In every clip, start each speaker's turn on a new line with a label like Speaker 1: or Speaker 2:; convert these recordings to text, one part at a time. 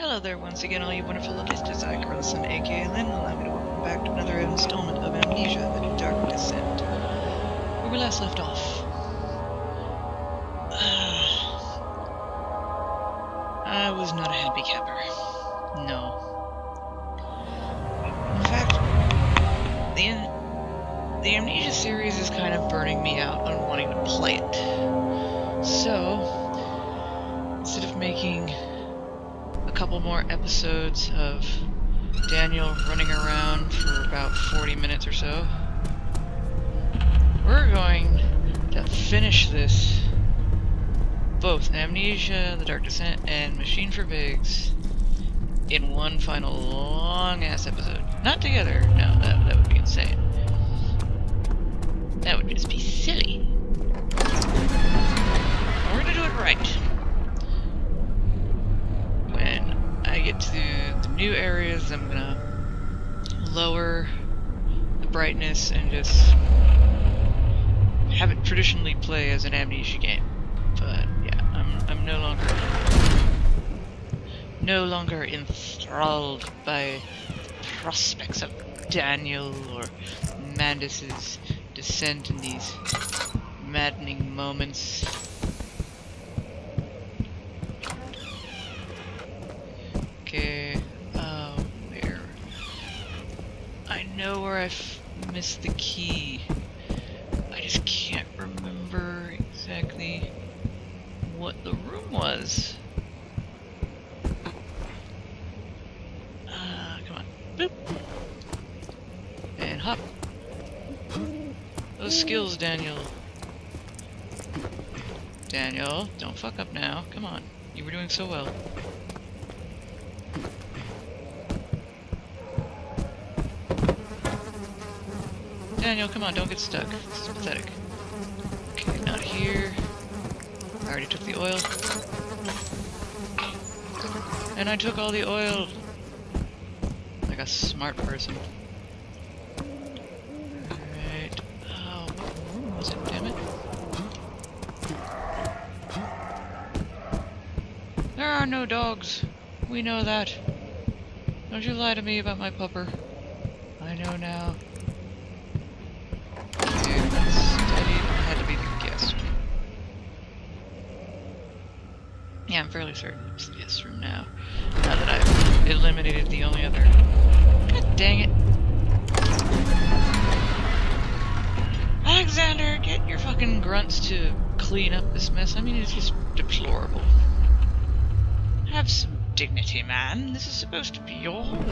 Speaker 1: Hello there once again, all you wonderful listeners. I, Carlson, aka Lynn, will allow me to welcome back to another installment of Amnesia, The Dark Descent. Where we last left off. I was not a happy camper. No. In fact, the Amnesia series is kind of burning me out on wanting to play it. So, instead of making a couple more episodes of Daniel running around for about 40 minutes or so, we're going to finish this, both Amnesia, The Dark Descent, and Machine for Pigs, in one final long-ass episode. Not together, no, that would be insane. That would just be silly. We're gonna do it right. When I get to the new areas, I'm gonna lower the brightness and just have it traditionally play as an Amnesia game. But yeah, I'm no longer enthralled by the prospects of Daniel or Mandus's descent in these maddening moments. Okay, where? I know where I've missed the key. I just can't remember exactly what the room was. Come on. Boop. And hop. Those skills, Daniel. Daniel, don't fuck up now. Come on. You were doing so well. Daniel, come on, don't get stuck. This is pathetic. Okay, not here. I already took the oil. And I took all the oil! Like a smart person. Alright. Oh, what room was it, damn it? There are no dogs. We know that. Don't you lie to me about my pupper. I know now. Yeah, I'm fairly certain it's the guest room now. Now that I've eliminated the only other... God dang it! Alexander, get your fucking grunts to clean up this mess. I mean, it's just deplorable. Have some dignity, man. This is supposed to be your home.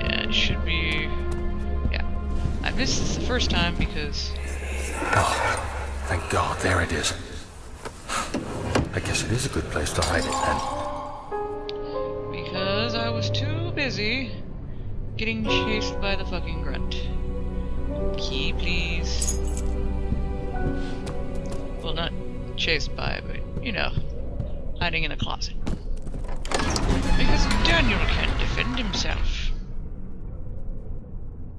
Speaker 1: Yeah, it should be... Yeah. I missed this the first time because...
Speaker 2: Oh, thank God, there it is. I guess it is a good place to hide it, then.
Speaker 1: Because I was too busy getting chased by the fucking grunt. Key, please. Well, not chased by, but, you know, hiding in a closet. Because Daniel can't defend himself.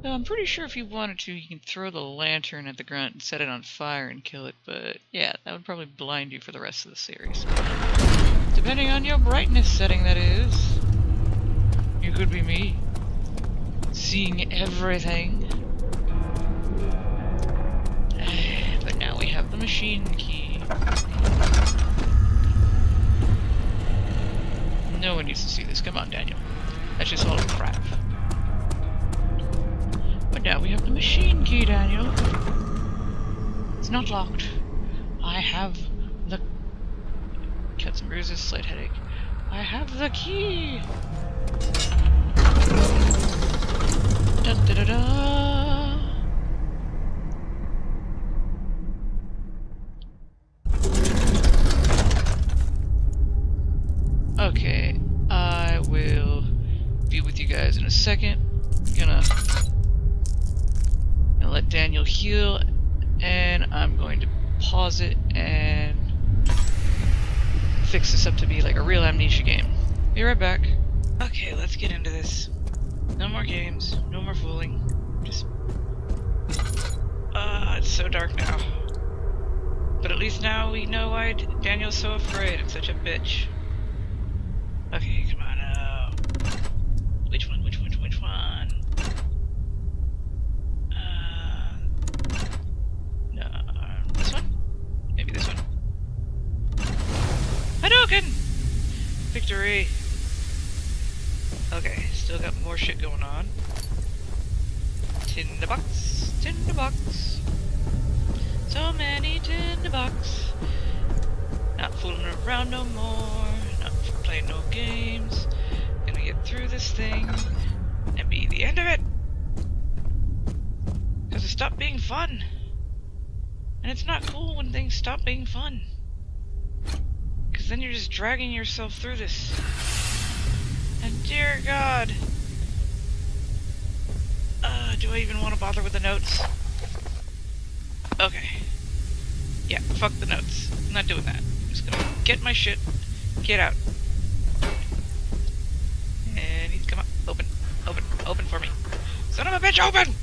Speaker 1: Though I'm pretty sure if you wanted to, you can throw the lantern at the grunt and set it on fire and kill it, but yeah, that would probably blind you for the rest of the series. Depending on your brightness setting, that is. You could be me. Seeing everything. But now we have the machine key. No one needs to see this. Come on, Daniel. That's just all crap. But now we have the machine key, Daniel. It's not locked. I have the... Cuts and bruises, slight headache. I have the key! Da da da da! Okay, I will be with you guys in a second. Gonna let Daniel heal, and I'm going to pause it and fix this up to be like a real Amnesia game. Be right back. Okay, let's get into this. No more games, no more fooling. Just... it's so dark now. But at least now we know why Daniel's so afraid and such a bitch. Okay, come on now. Which one? No, this one? Maybe this one. Hadouken! Victory! Okay, still got more shit going on. Tinderbox, tinderbox. So many tinderbox. Not fooling around no more. Not playing no games. Gonna get through this thing and be the end of it. Because it stopped being fun. And it's not cool when things stop being fun. Because then you're just dragging yourself through this. And dear God. Do I even want to bother with the notes? Okay. Yeah, fuck the notes. I'm not doing that. I'm just gonna get my shit. Get out. And he's come on. Open for me. Son of a bitch, open!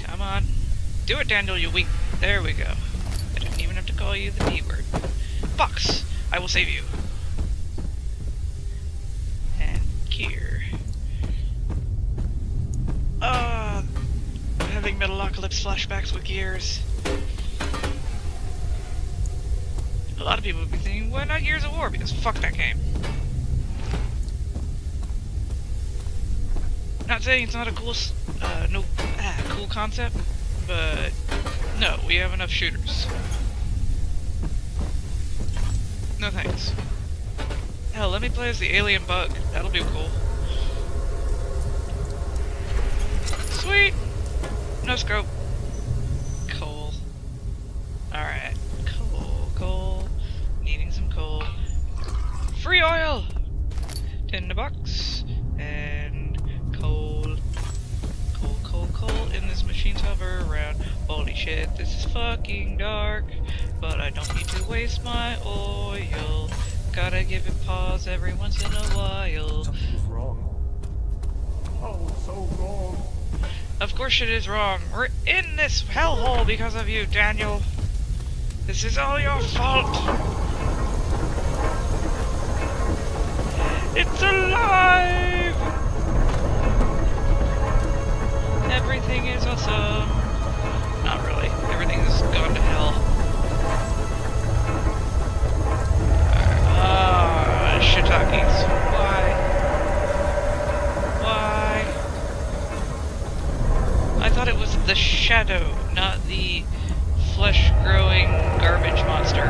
Speaker 1: Come on. Do it, Daniel, you weak. There we go. I didn't even have to call you the D word. Box! I will save you. And gear. I'm having Metalocalypse flashbacks with gears. A lot of people would be thinking, why not Gears of War? Because fuck that game. Not saying it's not a cool, cool concept, but no, we have enough shooters. No thanks. Hell, let me play as the alien bug. That'll be cool. Sweet! No scope. Coal. Alright. Coal. Needing some coal. Free oil! Tinderbox. And coal. Coal in this machine's hover around. Holy shit, this is fucking dark. But I don't need to waste my oil. Gotta give it pause every once in a while.
Speaker 3: Something's wrong. Oh, so wrong.
Speaker 1: Of course shit is wrong. We're in this hellhole because of you, Daniel. This is all your fault. It's alive! Everything is awesome. Not really. Everything has gone to hell. Shiitakes. Why? I thought it was the shadow, not the flesh-growing garbage monster.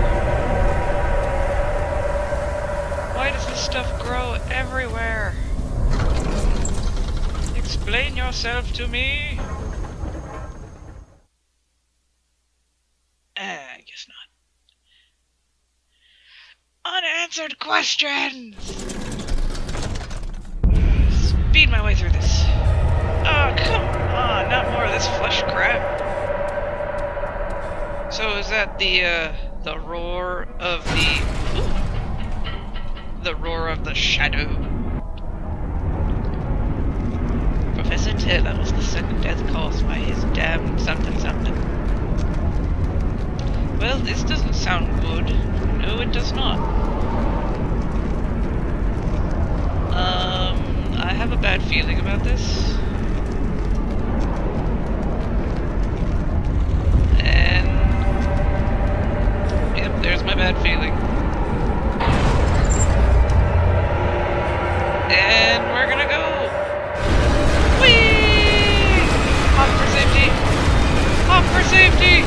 Speaker 1: Why does this stuff grow everywhere? Explain yourself to me. I guess not. Unanswered questions! Speed my way through this. Oh, come on, not more of this flesh crap. So is that the roar of the roar of the shadow? Professor Taylor was the second death caused by his damn something. Well, this doesn't sound good. No, it does not. I have a bad feeling about this. And yep, there's my bad feeling. And we're gonna go. Whee! Hop for safety! Hop for safety!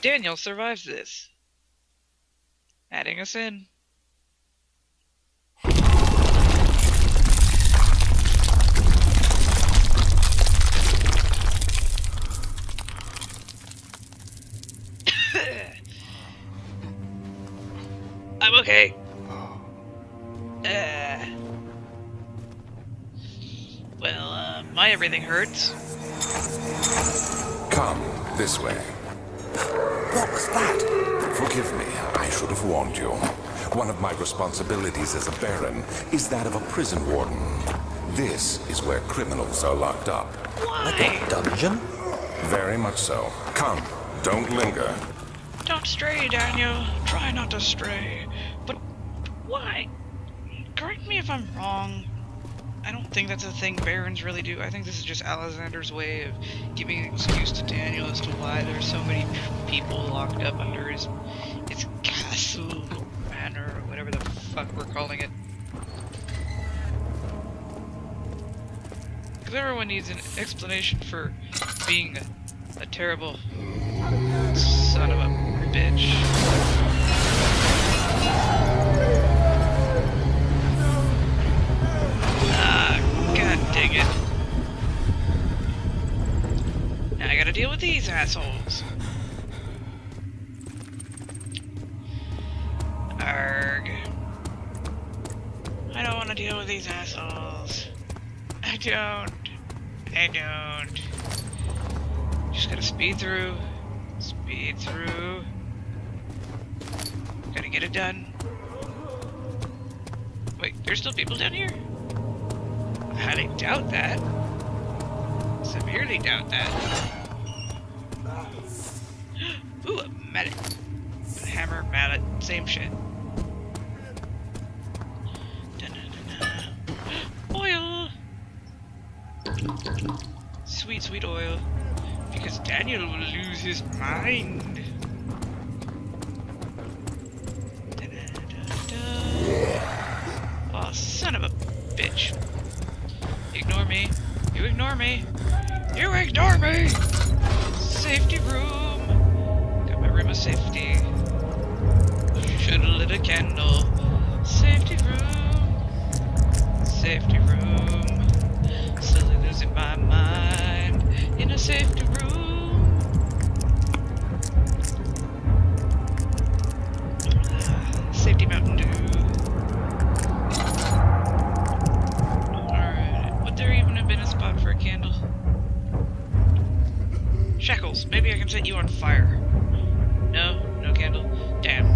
Speaker 1: Daniel survives this. Adding us in. I'm okay. Well, my everything hurts.
Speaker 4: Come this way.
Speaker 2: What was that?
Speaker 4: Forgive me, I should have warned you. One of my responsibilities as a Baron is that of a prison warden. This is where criminals are locked up.
Speaker 1: Why?
Speaker 2: Like a dungeon?
Speaker 4: Very much so. Come, don't linger.
Speaker 5: Don't stray, Daniel. Try not to stray. But why? Correct me if I'm wrong. I don't think that's a thing barons really do. I think this is just Alexander's way of giving an excuse to Daniel as to why there's so many people locked up under his castle, manor, or whatever the fuck we're calling it. Because everyone needs an explanation for being a terrible son of a bitch. God dang it. Now I gotta deal with these assholes. Arg. I don't want to deal with these assholes. I don't. Just gotta speed through. Speed through. Gotta get it done. Wait, there's still people down here? I highly doubt that. Severely doubt that. Ooh, a mallet. A hammer, mallet, same shit. Oil! Sweet, sweet oil. Because Daniel will lose his mind. Oh, son of a bitch. Ignore me. You ignore me. You ignore me! Safety room. Got my room of safety. Should've lit a candle. Safety room. Safety room. Slowly losing my mind in a safety room. Safety Mountain Dew. Alright, would there even have been a spot for a candle? Shackles, maybe I can set you on fire. No? No candle? Damn.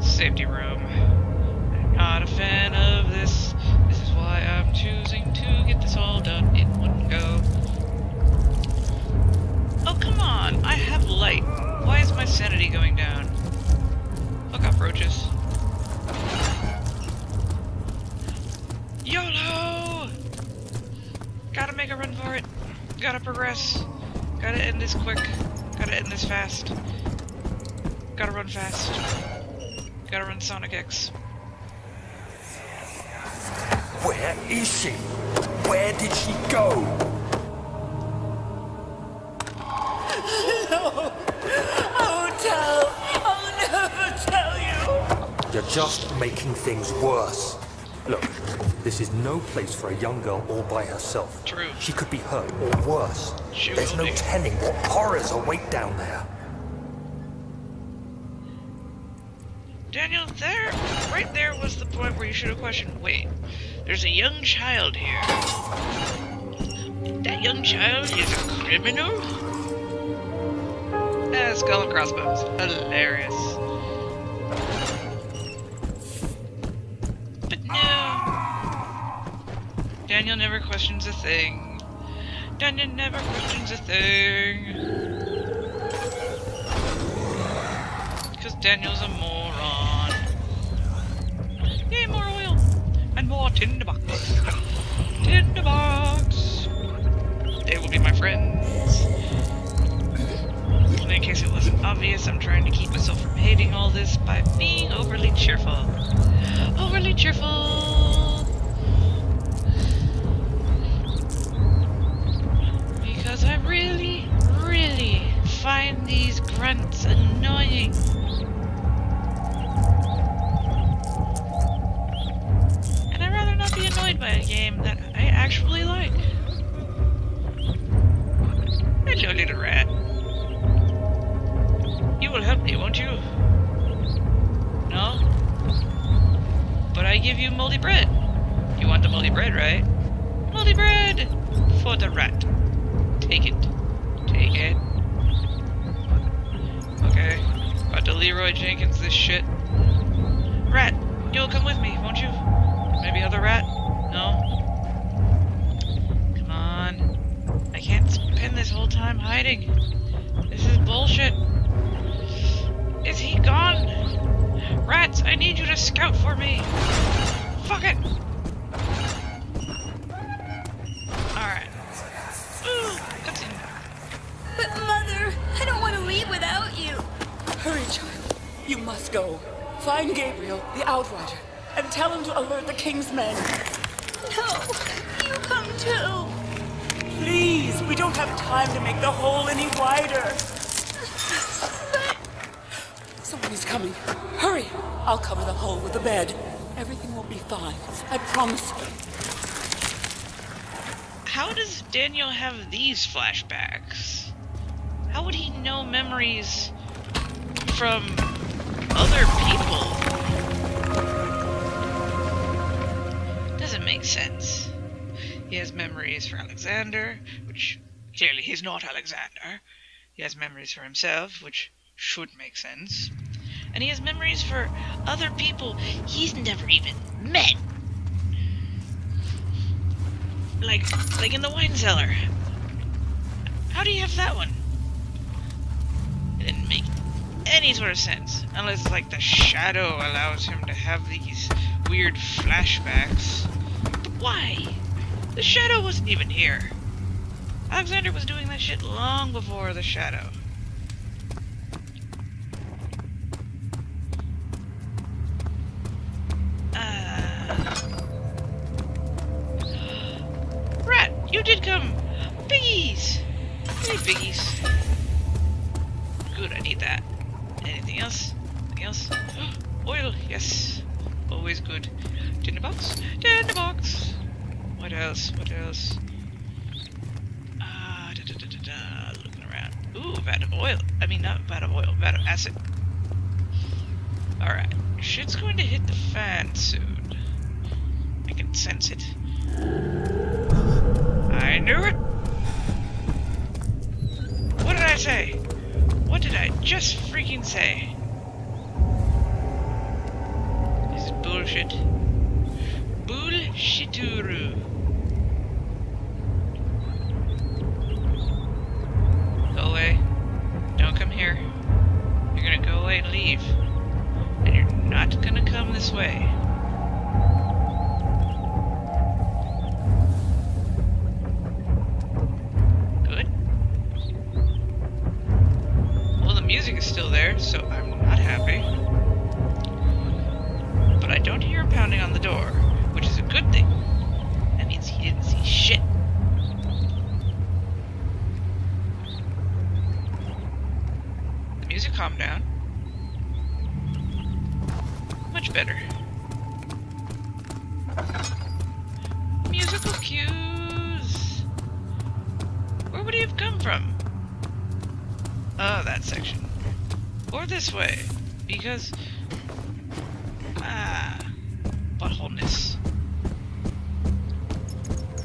Speaker 5: Safety room. I'm not a fan of this. This is why I'm choosing to get this all done in one go. Oh, come on! I have light. Why is my sanity going down? Fuck off, roaches. YOLO! Gotta make a run for it. Gotta progress. Gotta end this quick. Gotta end this fast. Gotta run fast. Gotta run Sonic X.
Speaker 2: Where is she? Where did she go? You're just making things worse. Look, this is no place for a young girl all by herself.
Speaker 5: True.
Speaker 2: She could be hurt or worse.
Speaker 5: She
Speaker 2: There's
Speaker 5: will
Speaker 2: no
Speaker 5: be.
Speaker 2: telling what horrors await down there.
Speaker 5: Daniel, right there was the point where you should have questioned, wait, there's a young child here. That young child is a criminal? Skull and crossbones. Hilarious. But no. Daniel never questions a thing. Daniel never questions a thing. Because Daniel's a moron. Yay, more oil! And more tinderbox. Tinderbox! They will be my friends. And in case it wasn't obvious, I'm trying to keep myself from hating all this by being overly cheerful. Overly cheerful! Because I really, really find these grunts annoying. And I'd rather not be annoyed by a game that I actually like. Hello, little rat. You will help me, won't you? No? But I give you moldy bread. You want the moldy bread, right? Moldy bread! For the rat. Take it. Take it. Okay. About to Leroy Jenkins this shit. Rat, you'll come with me, won't you? Maybe other rat? No? Come on. I can't spend this whole I'm hiding. This is bullshit. Is he gone? Rats, I need you to scout for me. Fuck it. Alright. Ooh, cutscene.
Speaker 6: But Mother, I don't want to leave without you.
Speaker 7: Hurry, child. You must go. Find Gabriel, the Outrider, and tell him to alert the King's men.
Speaker 6: No, you come too.
Speaker 7: Please, we don't have time to make the hole any wider. Somebody's coming. Hurry! I'll cover the hole with the bed. Everything will be fine. I promise you.
Speaker 5: How does Daniel have these flashbacks? How would he know memories from other people? Doesn't make sense. He has memories for Alexander, which clearly he's not Alexander. He has memories for himself, which should make sense. And he has memories for other people he's never even met. Like in the wine cellar. How do you have that one? It didn't make any sort of sense. Unless it's like the shadow allows him to have these weird flashbacks. But why? The shadow wasn't even here. Alexander was doing that shit long before the shadow. Rat, you did come! Piggies! Hey, piggies. Good, I need that. Anything else? Anything else? Oil, yes. Always good. Tinderbox? Tinderbox! What else? What else? Looking around. Ooh, vat of oil. I mean, not vat of oil, vat of acid. Alright. Shit's going to hit the fan soon. I can sense it. I knew it! What did I say? What did I just freaking say? This is bullshit. Bullshituru. Go away. Don't come here. You're gonna go away and leave. And you're not gonna come this way. Good. Well, the music is still there, so I'm not happy. But I don't hear him pounding on the door, which is a good thing. That means he didn't see shit. The music calmed down. Much better. Musical cues. Where would he have come from? Oh, that section. Or this way. Because... buttholeness.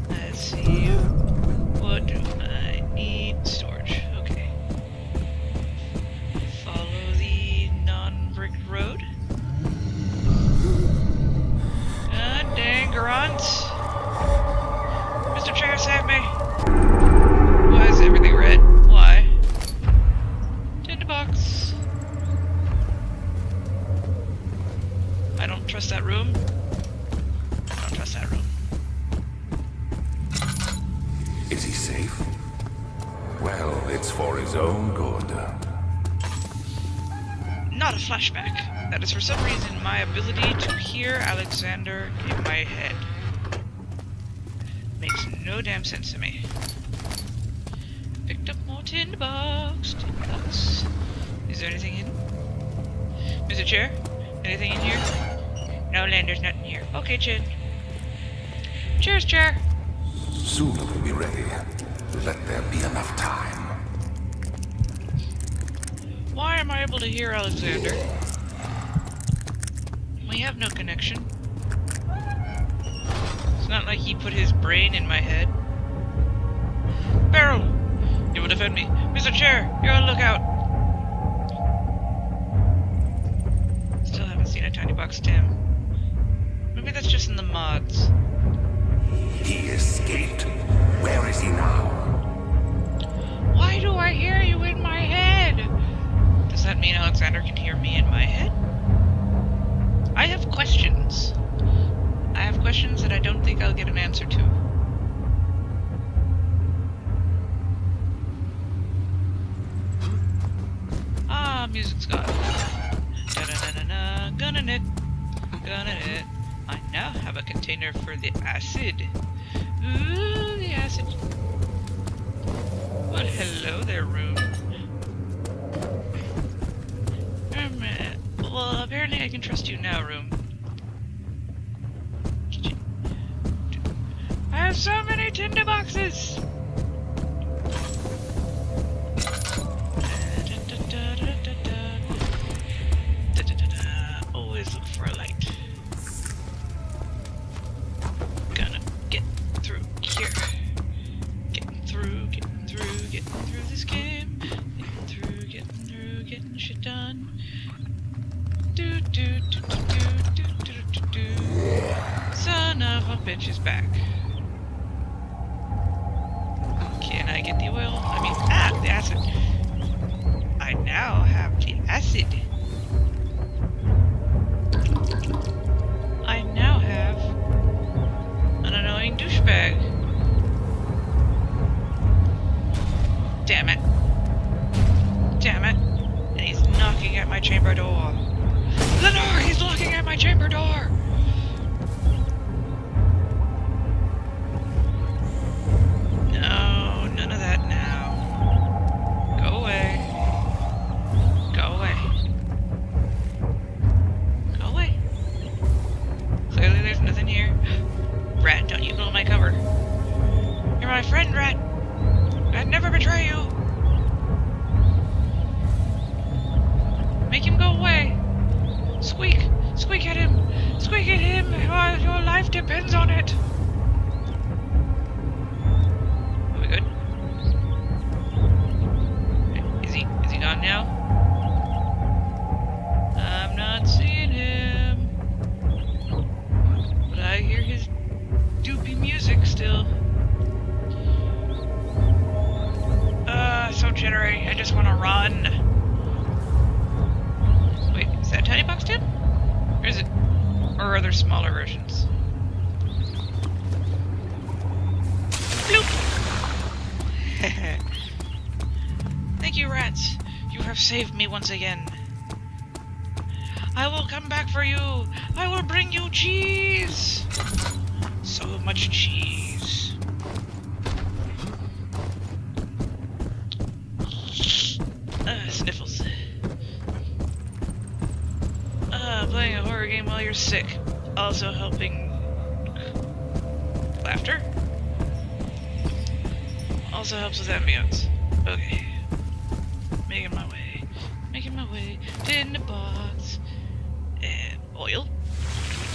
Speaker 5: Let's see. What do I need? Storage. Okay. Follow the non-bricked road. Dang grunts. Mr. Chair, save me. Why is everything red? Why? Tinderbox. I don't trust that room. I don't trust that room.
Speaker 4: Is he safe? Well, it's for his own good.
Speaker 5: Not a flashback. That is for some reason my ability to hear Alexander in my head. Makes no damn sense to me. Picked up more tinderbox. Tinderbox. Is there anything hidden? Mr. Chair? Anything in here? No, Lander's nothing here. Okay, Chin. Cheers, Chair.
Speaker 4: Soon we'll be ready. Let there be enough time.
Speaker 5: Why am I able to hear Alexander? We have no connection. It's not like he put his brain in my head. Barrel! You will defend me. Mr. Chair, you're on lookout. Still haven't seen a tiny box Tim. Maybe that's just in the mods.
Speaker 4: He escaped. Where is he now?
Speaker 5: Why do water can hear me in my head? I have questions. I have questions that I don't think I'll get an answer to. Ah, music's gone. Da-da-da-da-da, gunning it. Gunning it. I now have a container for the acid. Ooh, the acid. Well, hello there, room. Well, apparently I can trust you now, room. I have so many tinder boxes! Always look for a light. Gonna get through here. Getting through this game. Getting shit done. Son of a bitch is back. Can I get the oil? I mean, the acid. I now have the acid. I now have an annoying douchebag. Damn it. Damn it. And he's knocking at my chamber door. Lenore, he's knocking at my chamber door! No, none of that now. Go away. Go away. Go away. Clearly there's nothing here. Rat, don't you blow my cover. You're my friend, Rat. I'd never betray you. Make him go away. Squeak! Squeak at him! Squeak at him! Your life depends on it! Are we good? Is he gone now? I'm not seeing him. But I hear his doopy music still. So jittery. I just want to run. Wait, is that Tiny Box Tip? Or is it... or are there smaller versions? Bloop! Thank you, rats. You have saved me once again. I will come back for you. I will bring you cheese. So much cheese. Sniffles. Playing a horror game while you're sick. Also helping... laughter? Also helps with ambience. Okay. Making my way. Making my way. Tinder box. And oil.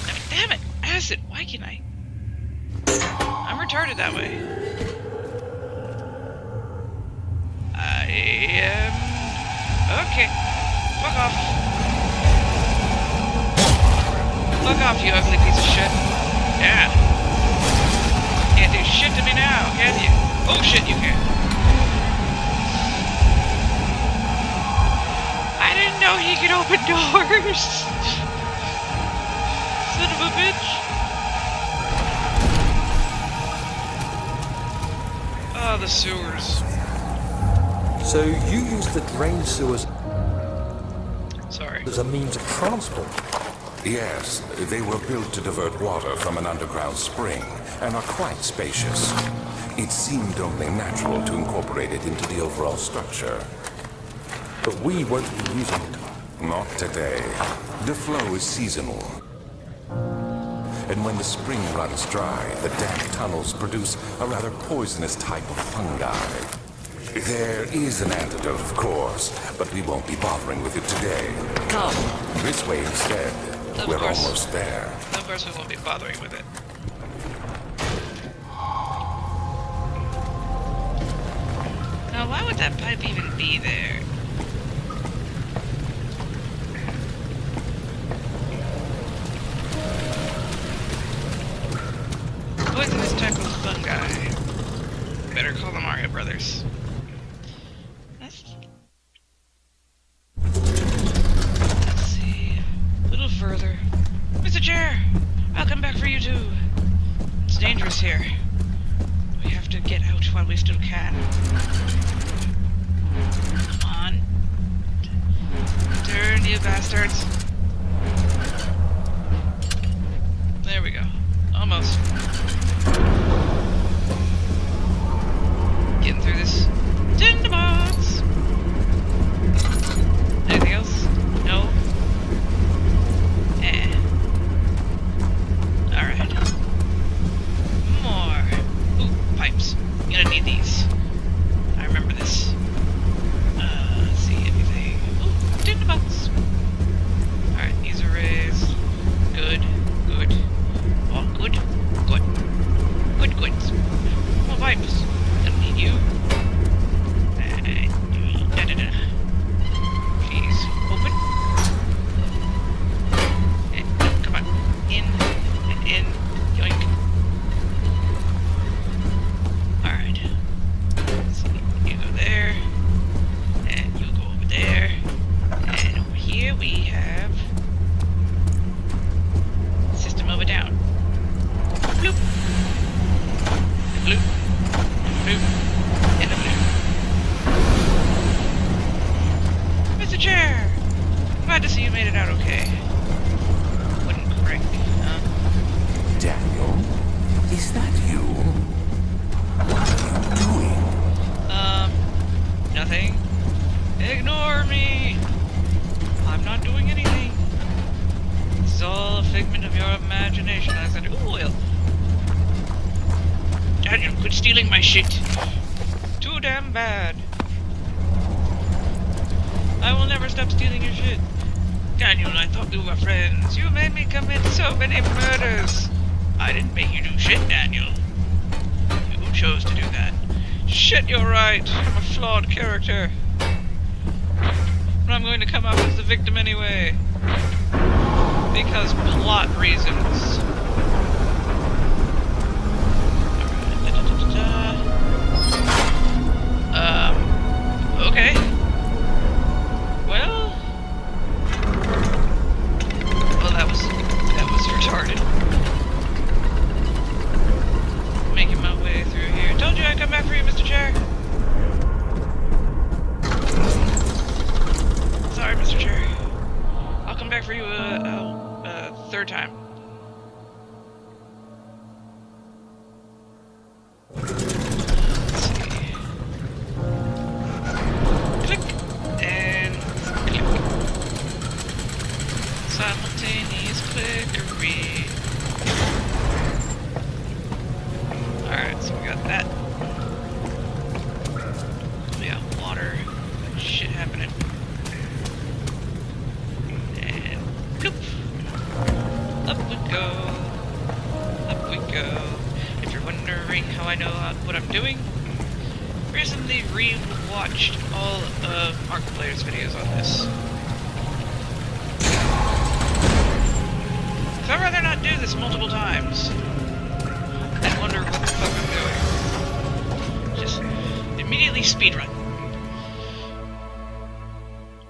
Speaker 5: No, damn it! Acid! Why can't I? I'm retarded that way. I am... okay. Fuck off. Fuck off, you ugly piece of shit. Yeah. Can't do shit to me now, can you? Oh shit, you can. I didn't know he could open doors. Son of a bitch. Oh, the sewers.
Speaker 2: So you use the drain sewers
Speaker 5: Sorry.
Speaker 2: as a means of transport?
Speaker 4: Yes, they were built to divert water from an underground spring and are quite spacious. It seemed only natural to incorporate it into the overall structure.
Speaker 2: But we won't be using it.
Speaker 4: Not today. The flow is seasonal. And when the spring runs dry, the damp tunnels produce a rather poisonous type of fungi. There is an antidote, of course, but we won't be bothering with it today. Come, this way instead.
Speaker 5: Of
Speaker 4: We're
Speaker 5: course.
Speaker 4: almost there.
Speaker 5: Of course we won't be bothering with it. Now, why would that pipe even be there? Poisonous type of fungi. Better call the Mario Brothers. That's... to. It's dangerous here. We have to get out while we still can. Come on. Turn, you bastards. There we go. Almost. Getting through this tinderbox. Anything else? No? Eh. Alright. More. Ooh, pipes. Gonna need these. I remember this. Let's see, anything. Ooh, tinderbox. Alright, these are raised. Good. Good. All good. Good. Good, good. More pipes. Don't need you. Please, open. Come on. In. And in. Yoink. Alright. So you go there. And you go over there. And over here we have system of a down. Bloop. Bloop. Bloop. And a bloop. Mr. Chair! Glad to see you made it out okay. Wouldn't correct me, huh?
Speaker 4: Daniel, is that you? What are you doing?
Speaker 5: Nothing. Ignore me! I'm not doing anything. This is all a figment of your imagination. I said, ooh, oil. Daniel, quit stealing my shit. Too damn bad. I will never stop stealing your shit. Daniel, I thought we were friends. You made me commit so many murders. I didn't make you do shit, Daniel. You chose to do that. Shit, you're right. I'm a flawed character. But I'm going to come out as the victim anyway. Because plot reasons. Okay. Well, that was retarded. Making my way through here. Told you I'd come back for you, Mr. Chair. Sorry, Mr. Chair. I'll come back for you a third time. Simultaneous clickery. Alright, so we got that. We got water. Shit happening. And bloop. Up we go. Up we go. If you're wondering how I know what I'm doing, recently re-watched all of Markiplier's videos on this. I'd rather not do this multiple times and wonder what the fuck I'm doing. Just immediately speedrun.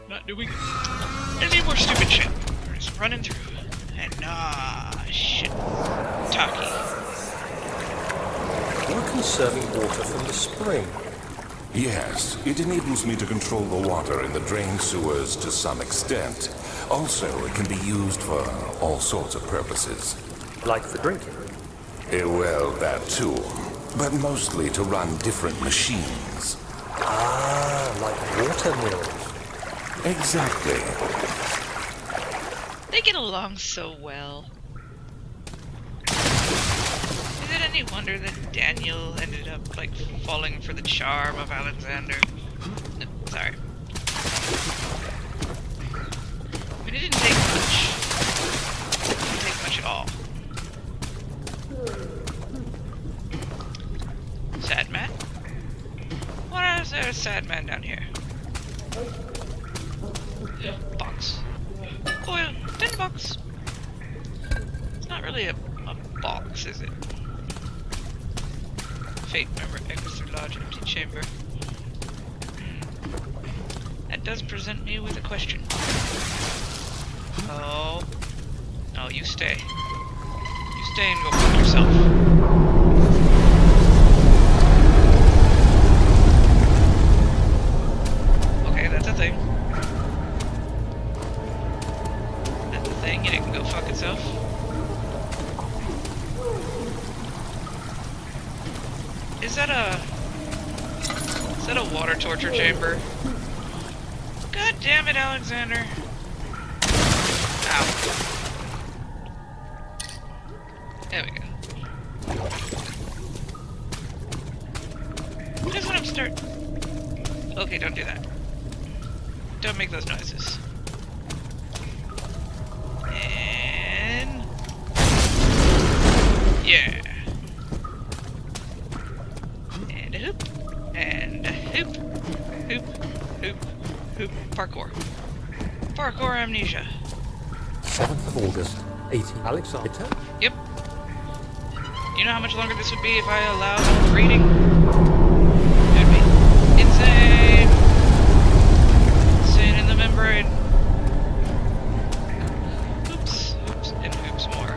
Speaker 5: Not doing any more stupid shit. We're just running through. And shit. Talkie.
Speaker 8: You're conserving water from the spring.
Speaker 4: Yes, it enables me to control the water in the drain sewers to some extent. Also, it can be used for all sorts of purposes.
Speaker 8: Like for drinking.
Speaker 4: Well, that too. But mostly to run different machines.
Speaker 8: Ah, like water mills.
Speaker 4: Exactly.
Speaker 5: They get along so well. Is it any wonder that Daniel ended up, like, falling for the charm of Alexander? No, sorry. I mean, it didn't take much. It didn't take much at all. Sad man? Why is there a sad man down here? Box. Oil. Tin box. It's not really a box, is it? Fate member, extra large empty chamber. That does present me with a question. Oh. Oh, you stay. You Stay and go fuck yourself. Okay, that's a thing. That's a thing, and it can go fuck itself. Is that a water torture chamber? God damn it, Alexander. Ow. There we go. Just when I'm Okay, don't do that. Don't make those noises. And... yeah. And a hoop. And a hoop. Hoop. Hoop. Hoop. Parkour. Parkour amnesia.
Speaker 8: 7th of August, 80. Alexander?
Speaker 5: Yep. You know how much longer this would be if I allowed all the reading? It would be insane. Insane in the membrane. Oops, oops, and oops more.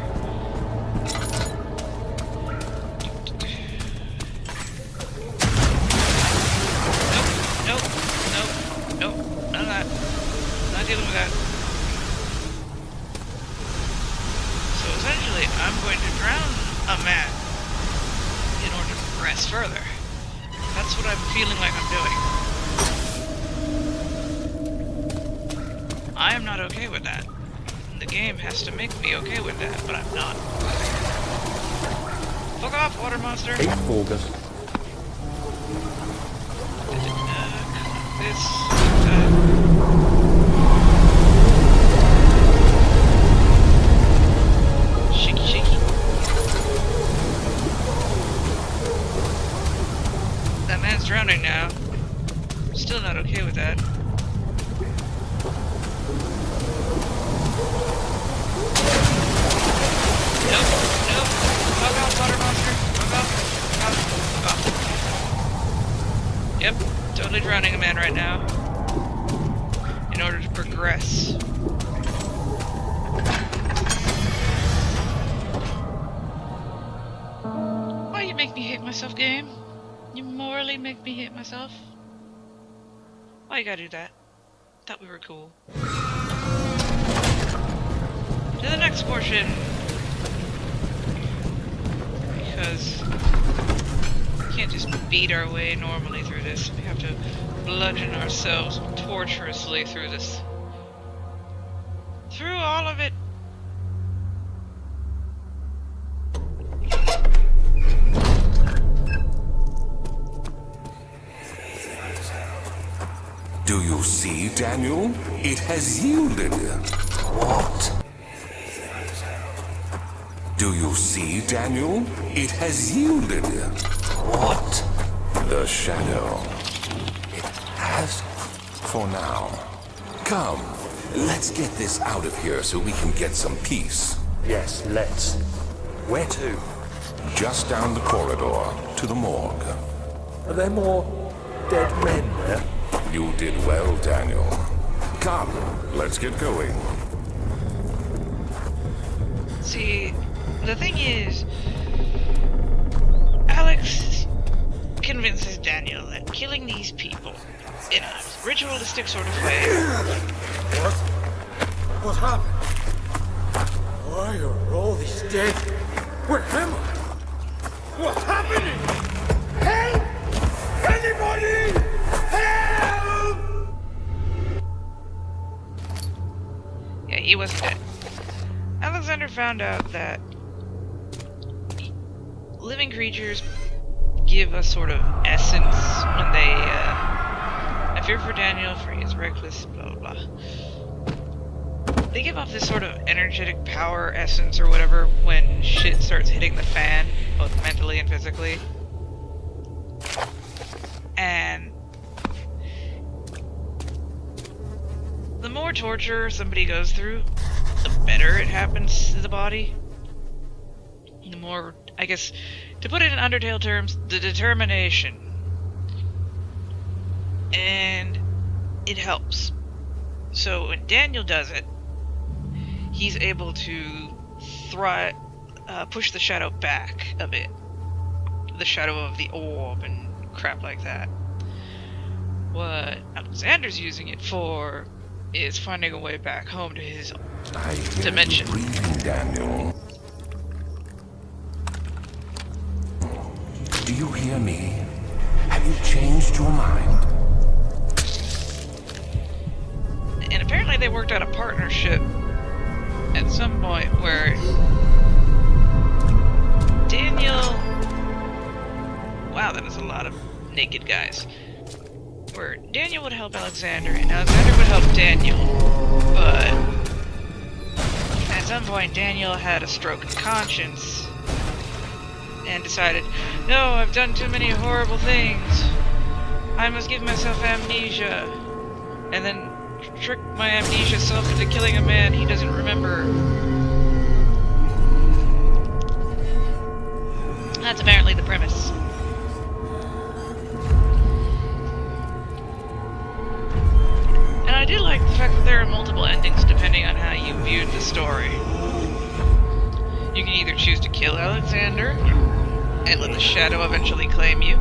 Speaker 5: Nope, nope, nope, nope, none of that. Not dealing with that. So essentially, I'm going to drown a man in order to progress further. That's what I'm feeling like I'm doing. I am not okay with that. The game has to make me okay with that, but I'm not. Fuck off, water monster!
Speaker 8: 8th of August.
Speaker 5: Shaky, shaky. That man's drowning now. Still not okay with that. Nope, nope. Fuck off, water monster. Fuck off. Fuck off. Fuck off. Yep, totally drowning a man right now. In order to progress. Why you make me hate myself, game? You morally make me hate myself? Why you gotta do that? Thought we were cool. To the next portion. Because we can't just beat our way normally through this. We have to bludgeon ourselves torturously through this. Through all of it.
Speaker 4: Do you see, Daniel? It has yielded. What? Do you see, Daniel? It has yielded. What? The shadow. It has? For now. Come, let's get this out of here so we can get some peace.
Speaker 8: Yes, let's. Where to?
Speaker 4: Just down the corridor to the morgue.
Speaker 8: Are there more dead men there?
Speaker 4: You did well, Daniel. Come, let's get going.
Speaker 5: See, the thing is, Alex convinces Daniel that killing these people in a ritualistic sort of way.
Speaker 3: What? What happened? Why are all these dead? Where am I? What's happening? Help! Anybody! Help!
Speaker 5: Yeah, he wasn't dead. Alexander found out that living creatures give a sort of essence when they, I fear for Daniel, for he is reckless, blah blah blah. They give off this sort of energetic power essence or whatever when shit starts hitting the fan, both mentally and physically. And the more torture somebody goes through, the better it happens to the body. The more, I guess, to put it in Undertale terms, the determination. And it helps. So when Daniel does it, he's able to thrive, push the shadow back a bit. The shadow of the orb and crap like that. What Alexander's using it for is finding a way back home to his
Speaker 4: I hear
Speaker 5: dimension.
Speaker 4: you breathing, Daniel. Do you hear me? Have you changed your mind?
Speaker 5: And apparently they worked out a partnership at some point where Daniel... Wow, that was a lot of naked guys. Where Daniel would help Alexander, and Alexander would help Daniel. But at some point, Daniel had a stroke of conscience and decided, no, I've done too many horrible things. I must give myself amnesia. And then trick my amnesia self into killing a man he doesn't remember. That's apparently the premise. And I did like the fact that there are multiple endings depending on how you viewed the story. You can either choose to kill Alexander and let the shadow eventually claim you.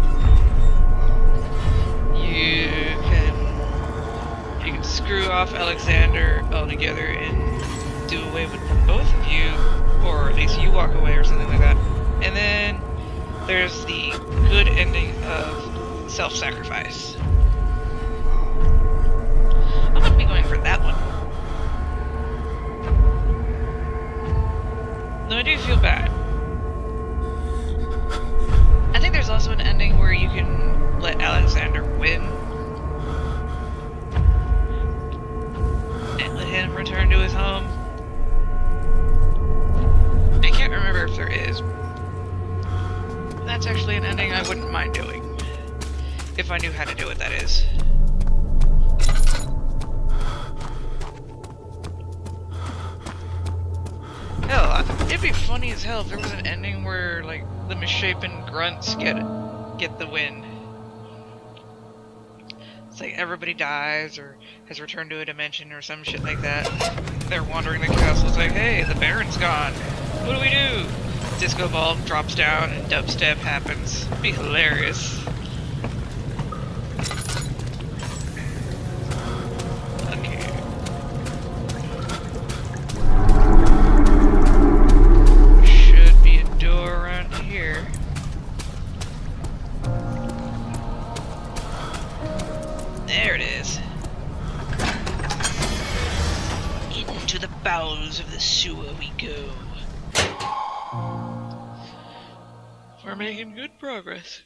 Speaker 5: You can screw off Alexander altogether and do away with both of you, or at least you walk away or something like that. And then there's the good ending of self-sacrifice. I'm gonna be going for that one. Though I do feel bad. I think there's also an ending where you can let Alexander win. And let him return to his home. I can't remember if there is. That's actually an ending I wouldn't mind doing. If I knew how to do it, that is. Hell, it'd be funny as hell if there was an ending where, like, the misshapen grunts get the win. It's like everybody dies or has returned to a dimension or some shit like that. They're wandering the castle. It's like, hey, the Baron's gone. What do we do? Disco ball drops down and dubstep happens. It'd be hilarious. Okay. Should be a door around here. There it is. Into the bowels of the sewer we go. We're making good progress.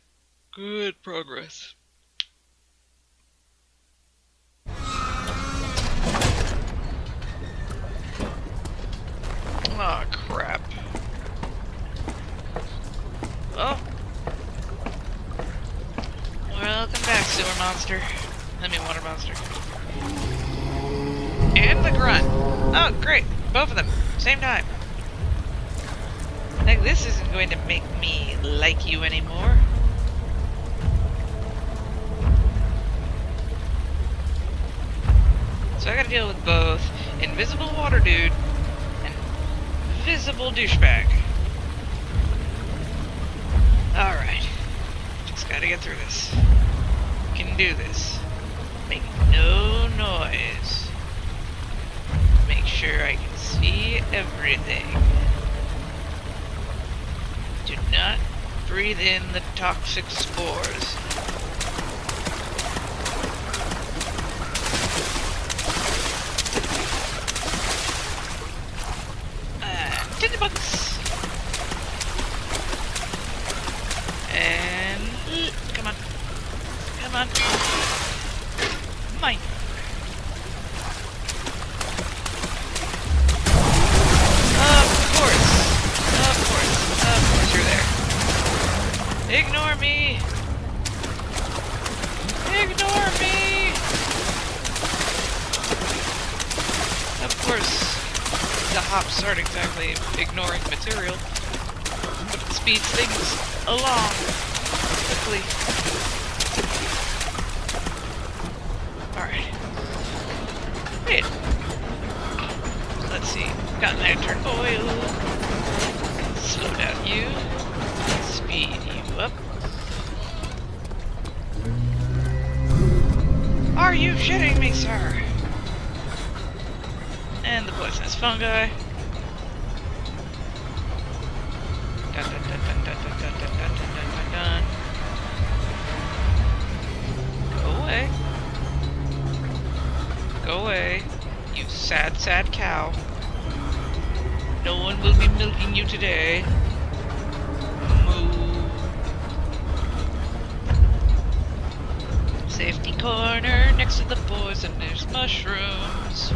Speaker 5: Good progress. Oh, crap. Oh. Welcome back, sewer monster. I mean, water monster. And the grunt. Oh, great. Both of them. Same time. Like, this isn't going to make me like you anymore. So I gotta deal with both invisible water dude and visible douchebag. Alright. Just gotta get through this. Can do this. Make no noise. Make sure I can see everything. Do not breathe in the toxic spores. Tinderbugs! And... come on. Come on. Mine. Of course you're there. Ignore me! Ignore me! Of course, the hops aren't exactly ignoring material, but it speeds things along quickly. Alright. Wait. Let's see. Got lantern oil. you. Speed you up. Are you shitting me, sir? And the poisonous fungi. Dun, dun, dun, dun, dun, dun, dun, dun, dun, dun, dun, dun. Go away. Go away, you sad, sad cow. No one will be milking you today. Moo. Safety corner next to the poisonous mushrooms.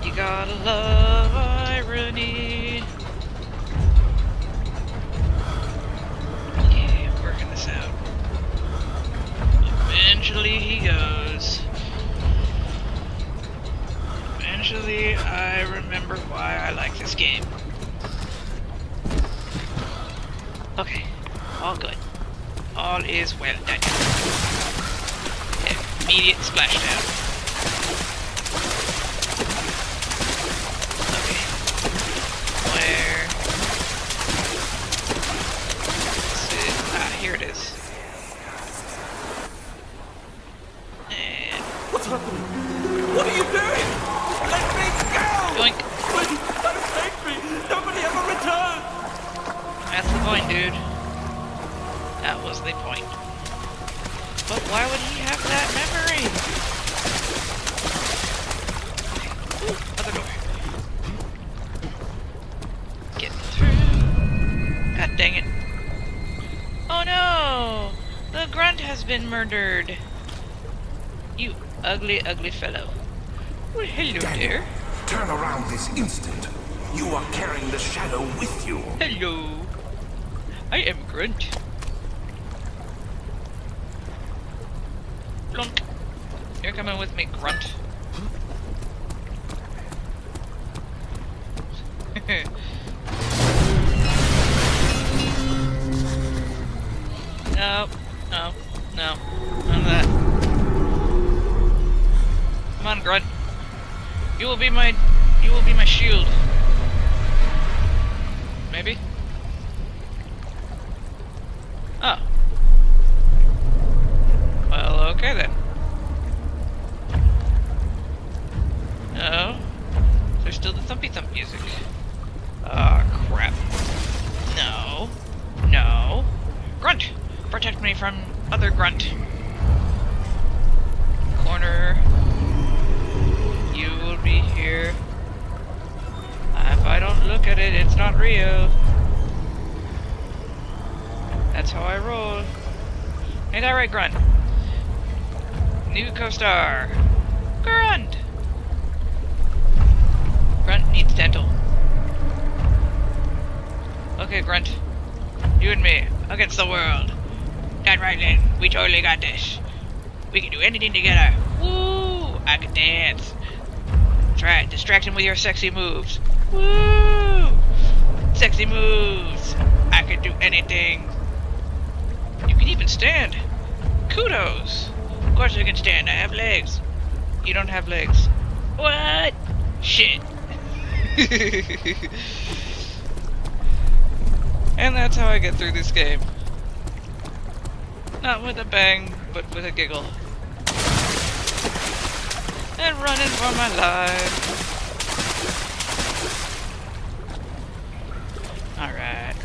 Speaker 5: You gotta love irony. Yeah, working this out. Eventually he goes. Eventually I remember why I like this game. Okay, all good. All is well done. Immediate splashdown. Okay. Where? Is it? Ah, here it is. And
Speaker 3: What's happening? What are you doing? Let me go!
Speaker 5: yoink.
Speaker 3: Please, don't take me! Nobody ever returns!
Speaker 5: That's the point, dude. That was the point. But why would he have that memory? Ooh, other door. Get through. God dang it. Oh no! The grunt has been murdered. You ugly, ugly fellow. Well, hello there.
Speaker 4: Turn around this instant. You are carrying the shadow with you.
Speaker 5: Hello. I am Grunt. Plunk. You're coming with me, Grunt. No, no, no. None of that. Come on, Grunt. You will be my shield. Maybe? Oh. Well, okay then. No. There's still the thumpy thump music. Ah, crap. No. No. Grunt! Protect me from other grunt. Corner. You will be here. If I don't look at it, it's not real. That's how I roll. Ain't that right, Grunt? New co-star. Grunt! Grunt needs dental. Okay, Grunt. You and me, against the world. That right, Lynn. We totally got this. We can do anything together. Woo! I can dance. That's right, distract him with your sexy moves. Woo! Sexy moves. I can do anything. You can even stand. Kudos. Of course I can stand. I have legs. You don't have legs. What? Shit. And that's how I get through this game. Not with a bang, but with a giggle. And running for my life. Alright.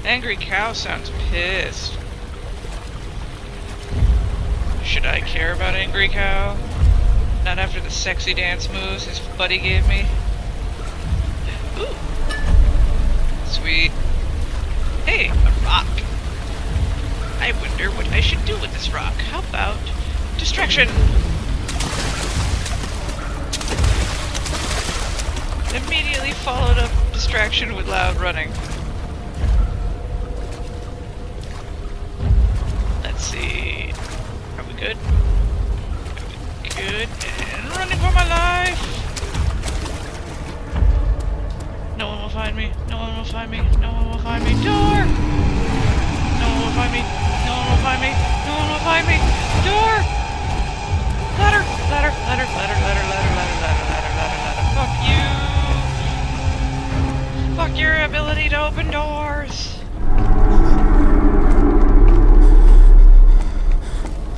Speaker 5: Angry cow sounds pissed. Should I care about Angry Cow? Not after the sexy dance moves his buddy gave me? Ooh. Sweet. Hey, a rock. I wonder what I should do with this rock. How about distraction? Immediately followed up distraction with loud running. Let's see. Are we good? Good. And running for my life! No one will find me. No one will find me. No one will find me. Door! No one will find me. No one will find me. No one will find me. Door! Ladder! Ladder! Ladder! Ladder! Ladder! Ladder! Ladder! Ladder! Ladder! Ladder! Ladder! Fuck you! open doors!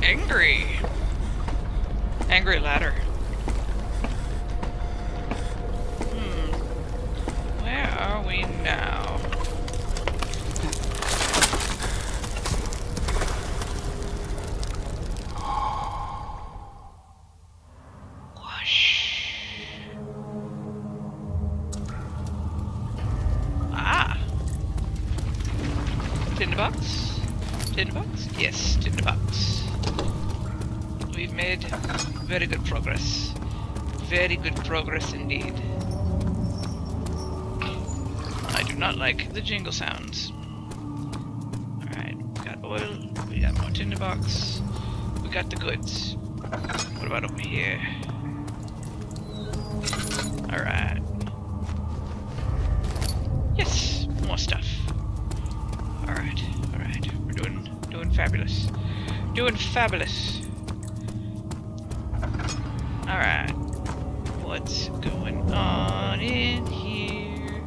Speaker 5: Angry. Angry ladder. Where are we now? Whoosh. Ah. Tinderbox? Tinderbox? Yes, tinderbox. We've made very good progress. Very good progress indeed. I do not like the jingle sounds. Alright, we got oil, we got more tinderbox, we got the goods. What about over here? Alright. Yes, more stuff. Alright, alright. We're doing fabulous. Doing fabulous. Alright. What's going on in here?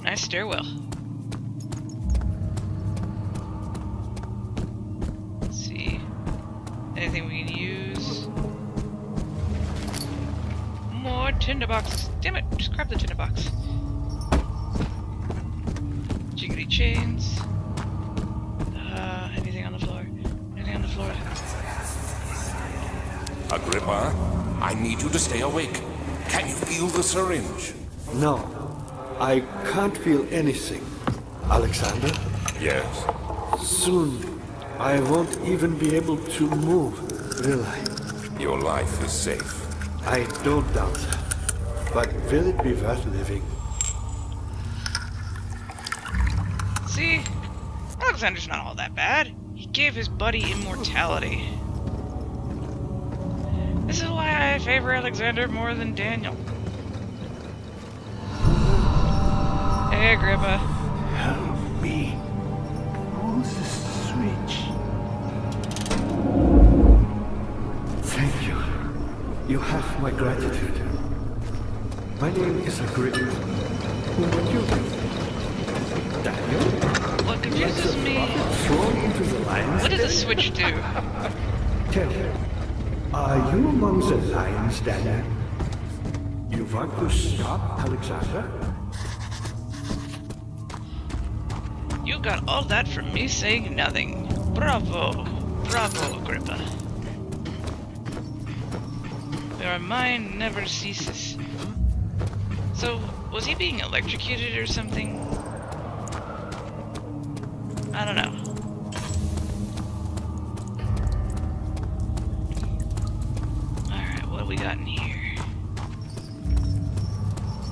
Speaker 5: Nice stairwell. Let's see. Anything we can use? More tinderboxes. Damn it, just grab the tinderbox. Jiggity chains. Anything on the floor? Anything on the floor?
Speaker 4: Agrippa, I need you to stay awake. Can you feel the syringe?
Speaker 9: No, I can't feel anything. Alexander,
Speaker 4: Yes.
Speaker 9: soon I won't even be able to move, will I?
Speaker 4: Your life is safe.
Speaker 9: I don't doubt that. But will it be worth living?
Speaker 5: See? Alexander's not all that bad. He gave his buddy immortality. This is why I favor Alexander more than Daniel. Hey, Agrippa.
Speaker 9: Help me. Who's the switch? Thank you. You have my gratitude. My name is Agrippa. Who would you be? Daniel?
Speaker 5: What confuses me?
Speaker 9: Thrown into the lions?
Speaker 5: What does the switch do?
Speaker 9: Tell me, are you among the lions, Daniel? You want to stop Alexander?
Speaker 5: You got all that from me saying nothing. Bravo. Bravo, Agrippa. Your mind never ceases. So, was he being electrocuted or something? I don't know. Alright, what do we got in here?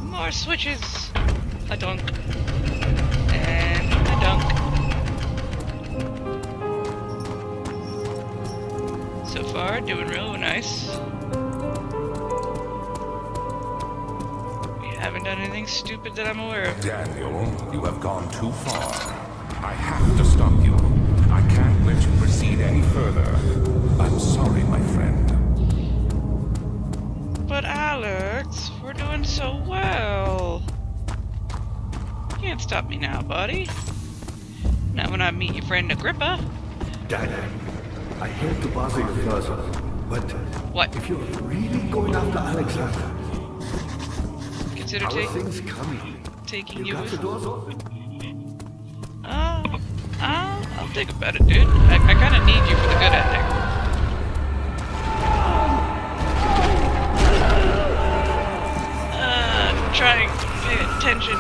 Speaker 5: More switches! A dunk. And a dunk. So far, doing real nice. We haven't done anything stupid that I'm aware of.
Speaker 4: Daniel, you have gone too far. I have to stop you. I can't let you proceed any further. I'm sorry, my friend.
Speaker 5: But Alex, we're doing so well. Can't stop me now, buddy. Not when I meet your friend Agrippa.
Speaker 9: Daniel, I hate to bother you further, but
Speaker 5: What?
Speaker 9: if you're really going after Alexander,
Speaker 5: Consider
Speaker 9: how are things coming?
Speaker 5: taking
Speaker 9: You
Speaker 5: you
Speaker 9: got the
Speaker 5: with...
Speaker 9: doors open?
Speaker 5: I'll think about it, dude. I kind of need you for the good ending. Trying to pay attention.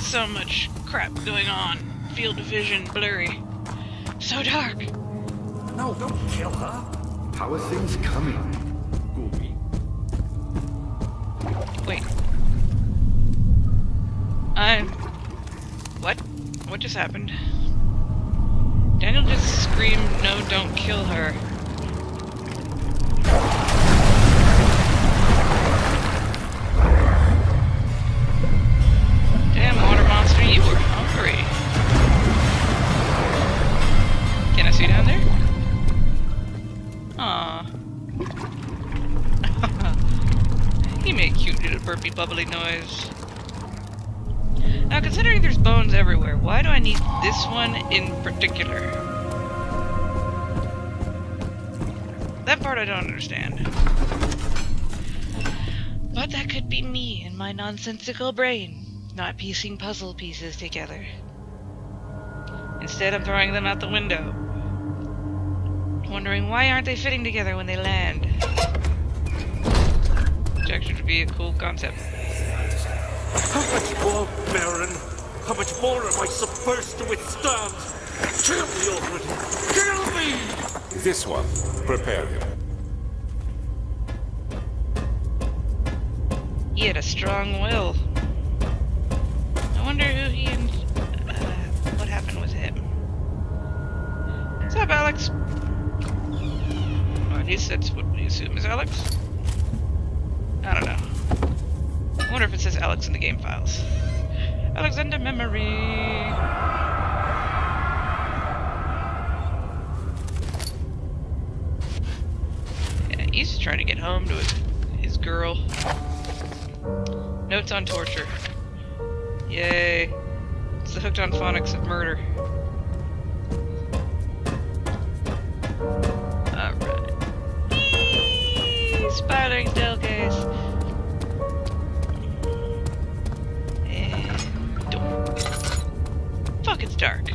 Speaker 5: So much crap going on. Field of vision blurry. So dark.
Speaker 3: No, don't kill her.
Speaker 9: How are things coming? Gooby.
Speaker 5: Wait. What? What just happened? Daniel just screamed, "No, don't kill her." Damn, water monster, you were hungry. Can I see down there? Aww. He He made a cute little burpy bubbly noise. Now, considering there's bones everywhere, why do I need this one in particular? That part I don't understand. But that could be me and my nonsensical brain, not piecing puzzle pieces together. Instead, I'm throwing them out the window, wondering why aren't they fitting together when they land? Which actually would be a cool concept.
Speaker 3: How much more, Baron? How much more am I supposed to withstand? Kill me already! Kill me!
Speaker 4: This one, prepare him.
Speaker 5: He had a strong will. I wonder who he and what happened with him. What's up, Alex? Or at least that's what we assume is Alex. I don't know. I wonder if it says Alex in the game files. Alexander Memory. Yeah, he's just trying to get home to his girl. Notes on torture. Yay. It's the hooked on phonics of murder. Alright. Spiraling staircase. And door. Fuck, it's dark.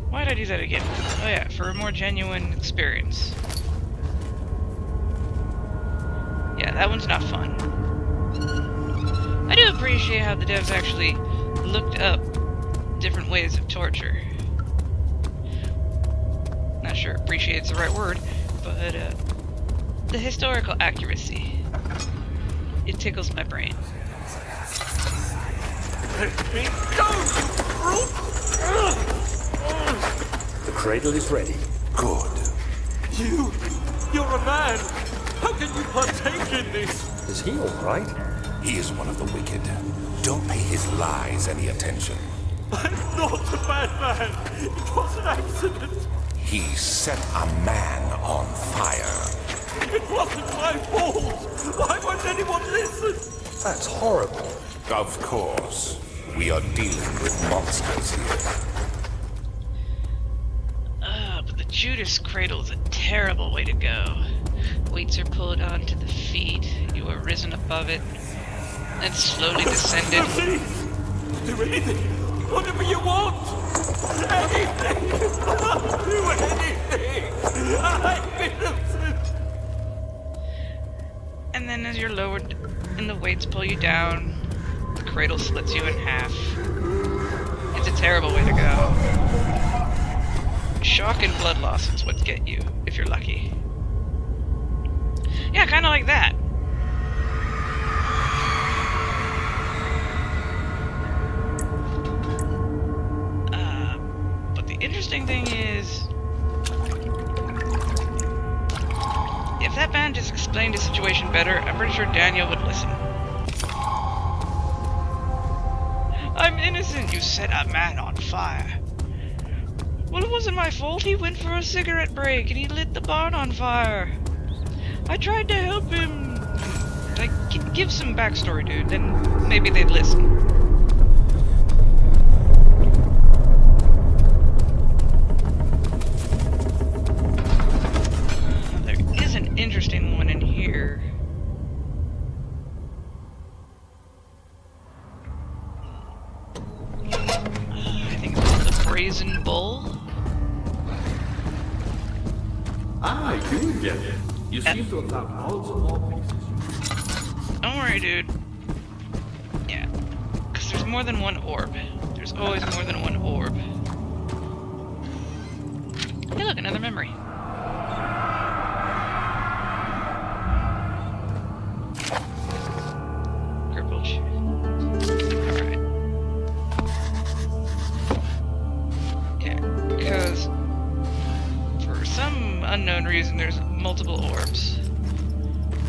Speaker 5: Why did I do that again? Oh yeah, for a more genuine experience. Yeah, that one's not fun. I do appreciate how the devs actually looked up different ways of torture. Not sure appreciate's the right word, but the historical accuracy. It tickles my brain.
Speaker 3: Let me go, you brute!
Speaker 8: The cradle is ready.
Speaker 4: Good.
Speaker 3: You're a man! How can you partake in this?
Speaker 8: Is he all right?
Speaker 4: He is one of the wicked. Don't pay his lies any attention.
Speaker 3: I'm not a bad man! It was an accident!
Speaker 4: He set a man on fire.
Speaker 3: It wasn't my fault! Why won't anyone listen?
Speaker 8: That's horrible.
Speaker 4: Of course. We are dealing with monsters here.
Speaker 5: But the Judas cradle is a terrible way to go. Weights are pulled onto the feet. You are risen above it, and slowly descended.
Speaker 3: Please! Do anything! Whatever you want! Anything! Do anything! I'm innocent!
Speaker 5: And then as you're lowered and the weights pull you down, the cradle slits you in half. It's a terrible way to go. Shock and blood loss is what get you, if you're lucky. Yeah, kinda like that. But the interesting thing is, if that man just explained the situation better, I'm pretty sure Daniel would listen. I'm innocent, you set a man on fire. Well, it wasn't my fault. He went for a cigarette break and he lit the barn on fire. I tried to help him. Like, give some backstory, dude, then maybe they'd listen. There is an interesting one in here. I think it's called the Brazen Bull.
Speaker 9: Ah, you again. You seem to have found all the more pieces.
Speaker 5: Don't worry, dude. Yeah. Because there's more than one orb. There's always more than one orb. Hey, look, another memory. Crippled. Alright. Yeah, because for some unknown reason there's multiple orbs.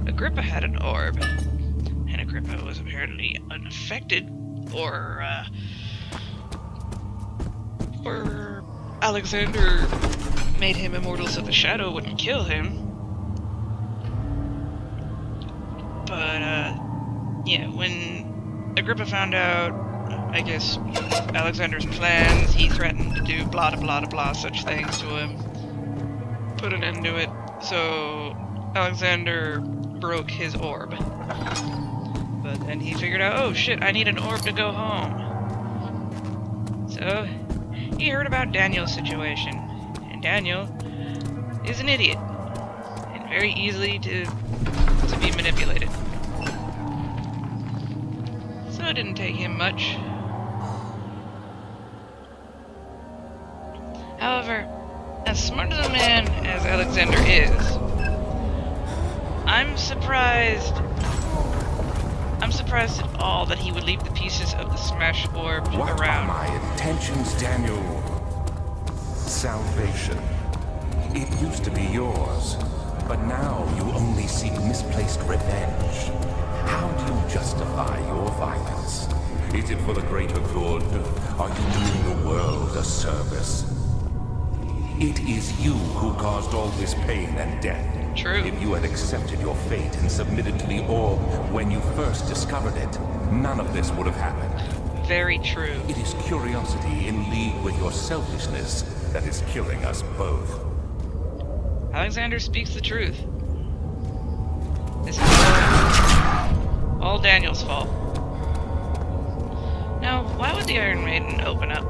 Speaker 5: Agrippa had an orb, and Agrippa was apparently unaffected, or Alexander made him immortal so the shadow wouldn't kill him. But But, yeah, when Agrippa found out, I guess, Alexander's plans, he threatened to do blah blah blah blah such things to him. Put an end to it. So, Alexander broke his orb. But then he figured out, oh shit, I need an orb to go home. So, he heard about Daniel's situation. And Daniel is an idiot. And very easily to be manipulated. So it didn't take him much. However, as smart as a man as Alexander is, I'm surprised at all that he would leave the pieces of the smashed orb
Speaker 4: What
Speaker 5: around.
Speaker 4: are my intentions, Daniel? Salvation. It used to be yours, but now you only seek misplaced revenge. How do you justify your violence? Is it for the greater good? Are you doing the world a service? It is you who caused all this pain and death.
Speaker 5: True.
Speaker 4: If you had accepted your fate and submitted to the orb when you first discovered it, none of this would have happened.
Speaker 5: Very true.
Speaker 4: It is curiosity in league with your selfishness that is killing us both.
Speaker 5: Alexander speaks the truth. This is all Daniel's fault. Now, why would the Iron Maiden open up?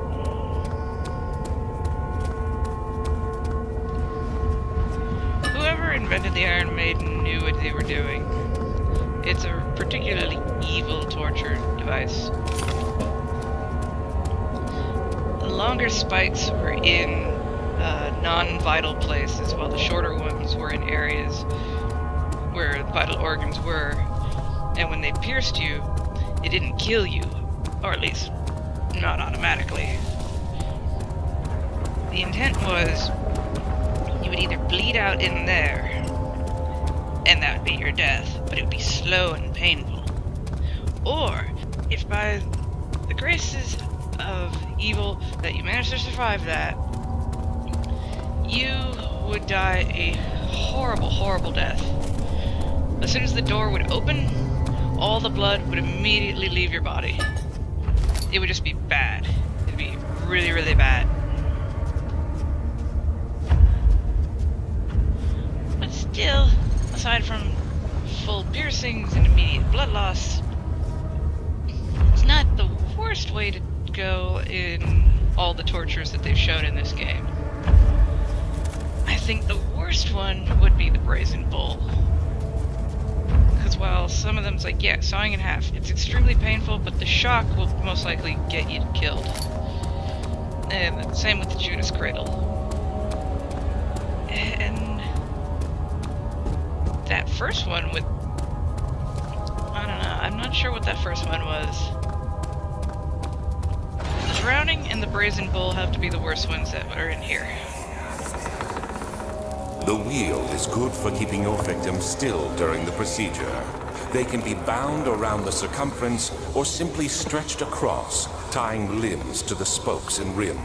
Speaker 5: Whoever invented the Iron Maiden knew what they were doing. It's a particularly evil torture device. The longer spikes were in non-vital places, while the shorter ones were in areas where the vital organs were. And when they pierced you, it didn't kill you, or at least not automatically. The intent was you would either bleed out in there, and that would be your death, but it would be slow and painful. Or, if by the graces of evil that you managed to survive that, you would die a horrible, horrible death. As soon as the door would open, all the blood would immediately leave your body. It would just be bad. It'd be really, really bad. But still, aside from full piercings and immediate blood loss, it's not the worst way to go in all the tortures that they've shown in this game. I think the worst one would be the Brazen Bull. Because while some of them's like, yeah, sawing in half, it's extremely painful, but the shock will most likely get you killed. And the same with the Judas Cradle. And that first one with, I don't know, I'm not sure what that first one was. The Drowning and the Brazen Bull have to be the worst ones that are in here.
Speaker 4: The wheel is good for keeping your victims still during the procedure. They can be bound around the circumference or simply stretched across, tying limbs to the spokes and rim.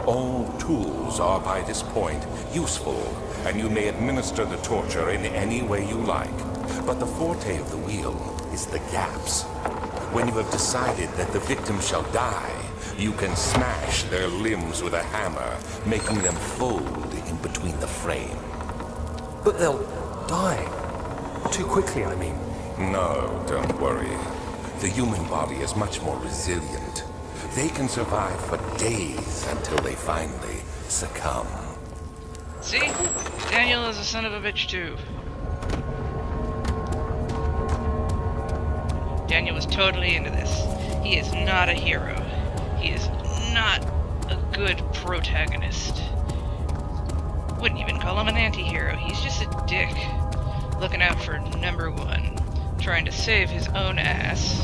Speaker 4: All tools are by this point useful, and you may administer the torture in any way you like. But the forte of the wheel is the gaps. When you have decided that the victim shall die, you can smash their limbs with a hammer, making them fold in between the frame.
Speaker 8: But they'll die. Too quickly, I mean.
Speaker 4: No, don't worry. The human body is much more resilient. They can survive for days until they finally succumb.
Speaker 5: See? Daniel is a son of a bitch too. Daniel was totally into this. He is not a hero. He is not a good protagonist. Wouldn't even call him an anti-hero. He's just a dick. Looking out for number one. Trying to save his own ass.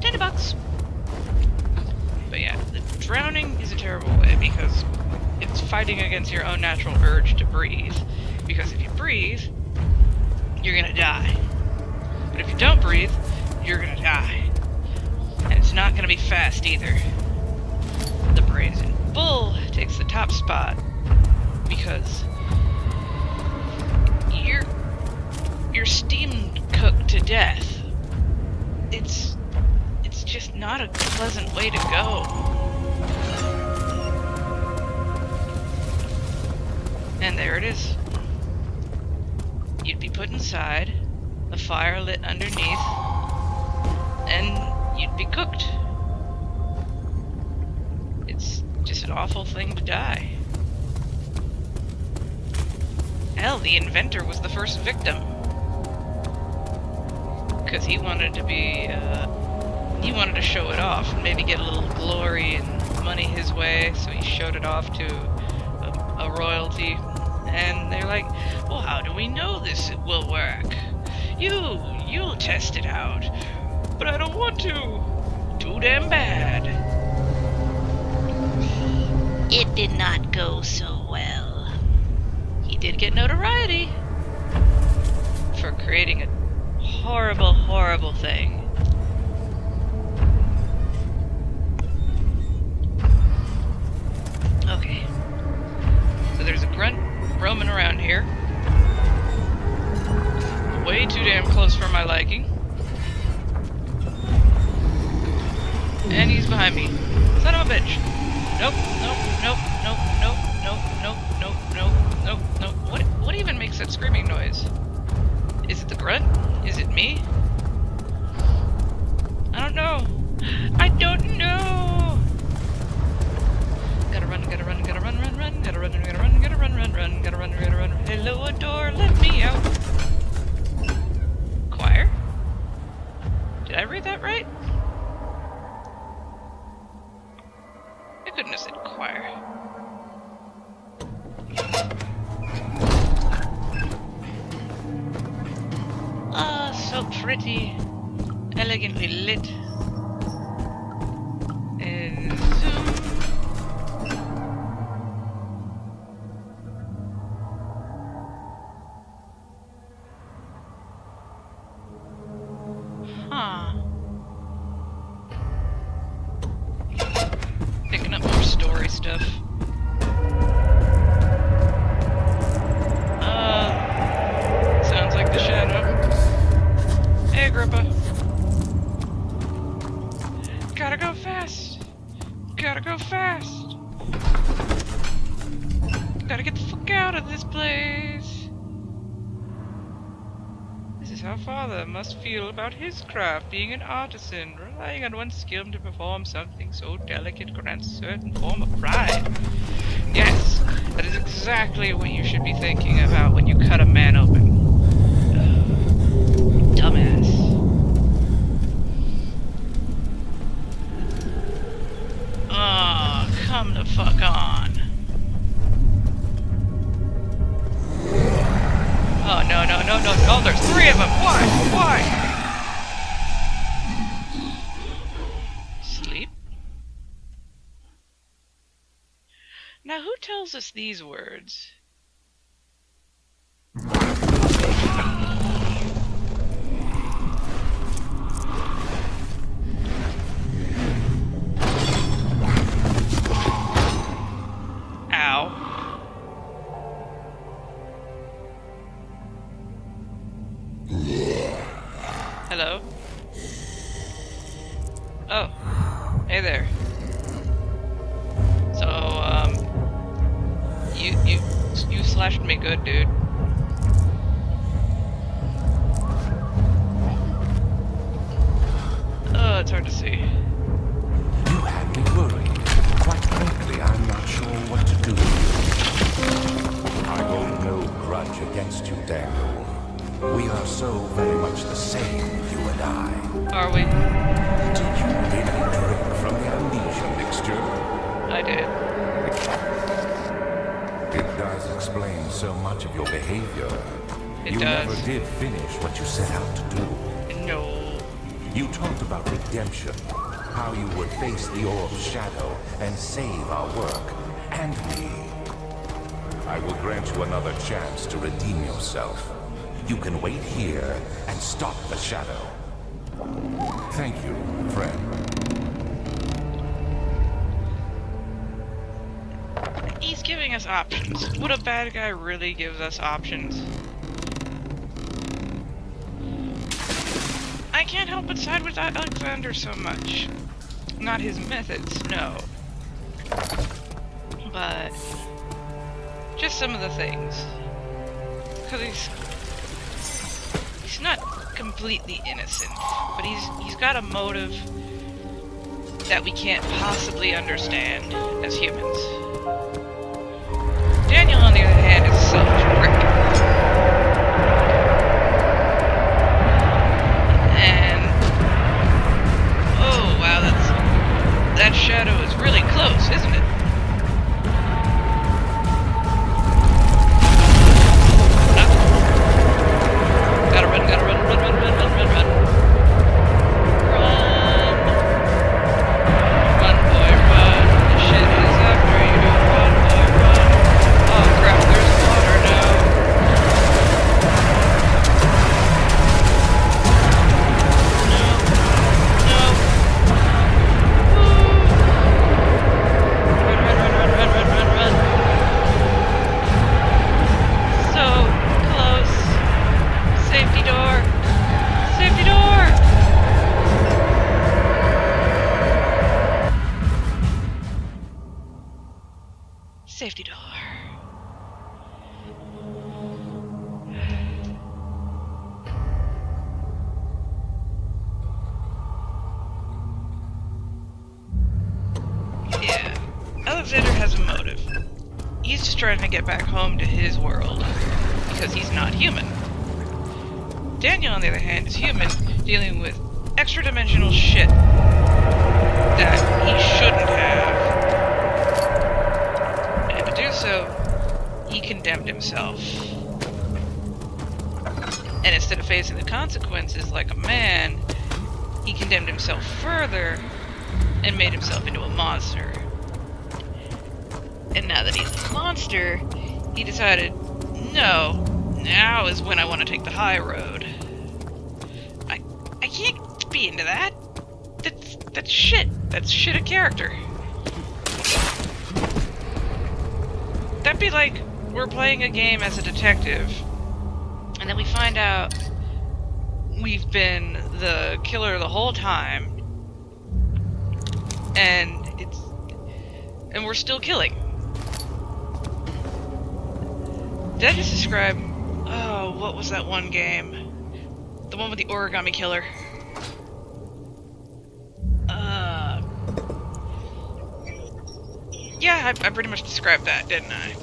Speaker 5: $10. But yeah, the drowning is a terrible way because it's fighting against your own natural urge to breathe. Because if you breathe, you're gonna die. But if you don't breathe, you're gonna die. And it's not gonna be fast either. The Brazen Bull takes the top spot because you're steam cooked to death. It's just not a pleasant way to go. And there it is. You'd be put inside, a fire lit underneath, and you'd be cooked. It's just an awful thing to die. Hell, the inventor was the first victim. Because he wanted to be, he wanted to show it off and maybe get a little glory and money his way, so he showed it off to a royalty. And they're like, well, how do we know this will work? You'll test it out. But I don't want to. Too damn bad. It did not go so well. He did get notoriety for creating a horrible, horrible thing. Okay. So there's a grunt roaming around here. Way too damn close for my liking. And he's behind me. Son of a bitch. Nope, nope, nope, nope, nope, nope, nope, nope, nope, nope, nope. What even makes that screaming noise? Is it the grunt? Is it me? I don't know. I don't know. Gotta run, run, run, gotta run, run, run, gotta run, gotta run, gotta run, run, run, gotta run, gotta run. Hello, a door, let me out. Choir? Did I read that right? I couldn't have said choir. Ah, so pretty. Elegantly lit. And zoom. Huh. Picking up more story stuff. Sounds like the shadow. Hey, Agrippa. Gotta go fast. Gotta go fast. Gotta get the fuck out of this place. This is how Father must feel about his craft, being an artisan, relying on one's skill to perform something so delicate grants a certain form of pride. Yes, that is exactly what you should be thinking about when you cut a man open. Dumbass. Oh, come the fuck on. Oh, no, no, no, no, no, there's 3 of them! Why? Sleep? Now, who tells us these words? Ow. Hello? Oh. Hey there. So, you slashed me good, dude. Oh, it's hard to see.
Speaker 4: You had me worried. Quite frankly, I'm not sure what to do. I hold no grudge against you, Daniel. We are so very much the same, you and I.
Speaker 5: Are we?
Speaker 4: Did you really drink from the amnesia mixture?
Speaker 5: I did.
Speaker 4: It does explain so much of your behavior.
Speaker 5: It
Speaker 4: you
Speaker 5: does.
Speaker 4: never did finish what you set out to do.
Speaker 5: No.
Speaker 4: You talked about redemption, how you would face the orb's shadow and save our work, and me. I will grant you another chance to redeem yourself. You can wait here and stop the shadow. Thank you, friend.
Speaker 5: He's giving us options. Would a bad guy really give us options? I can't help but side with Alexander so much. Not his methods, no. But just some of the things. Because he's not completely innocent, but he's got a motive that we can't possibly understand as humans. Daniel, on the other hand, is self-directed. And oh wow, that shadow is really close, isn't it? Gotta run, run, run, run, run, run, run, run. Run. Run, boy, run. The shit is after you. Run, boy, run. Oh crap, there's water now. No. Woo. Run, run, run, run, run, run, run, run. So close. Safety door! Safety door! Safety door. Yeah, Alexander has a motive. He's just trying to get back home to his world, because he's not human. Daniel, on the other hand, is human, dealing with extra-dimensional shit that he shouldn't have. And to do so, he condemned himself. And instead of facing the consequences like a man, he condemned himself further and made himself into a monster. And now that he's a monster, he decided, no, now is when I want to take the high road. I can't be into that. That's shit. That's shit a character. That'd be like we're playing a game as a detective, and then we find out we've been the killer the whole time, and we're still killing. Did I just describe? Oh, what was that one game? The one with the origami killer. Yeah, I pretty much described that, didn't I?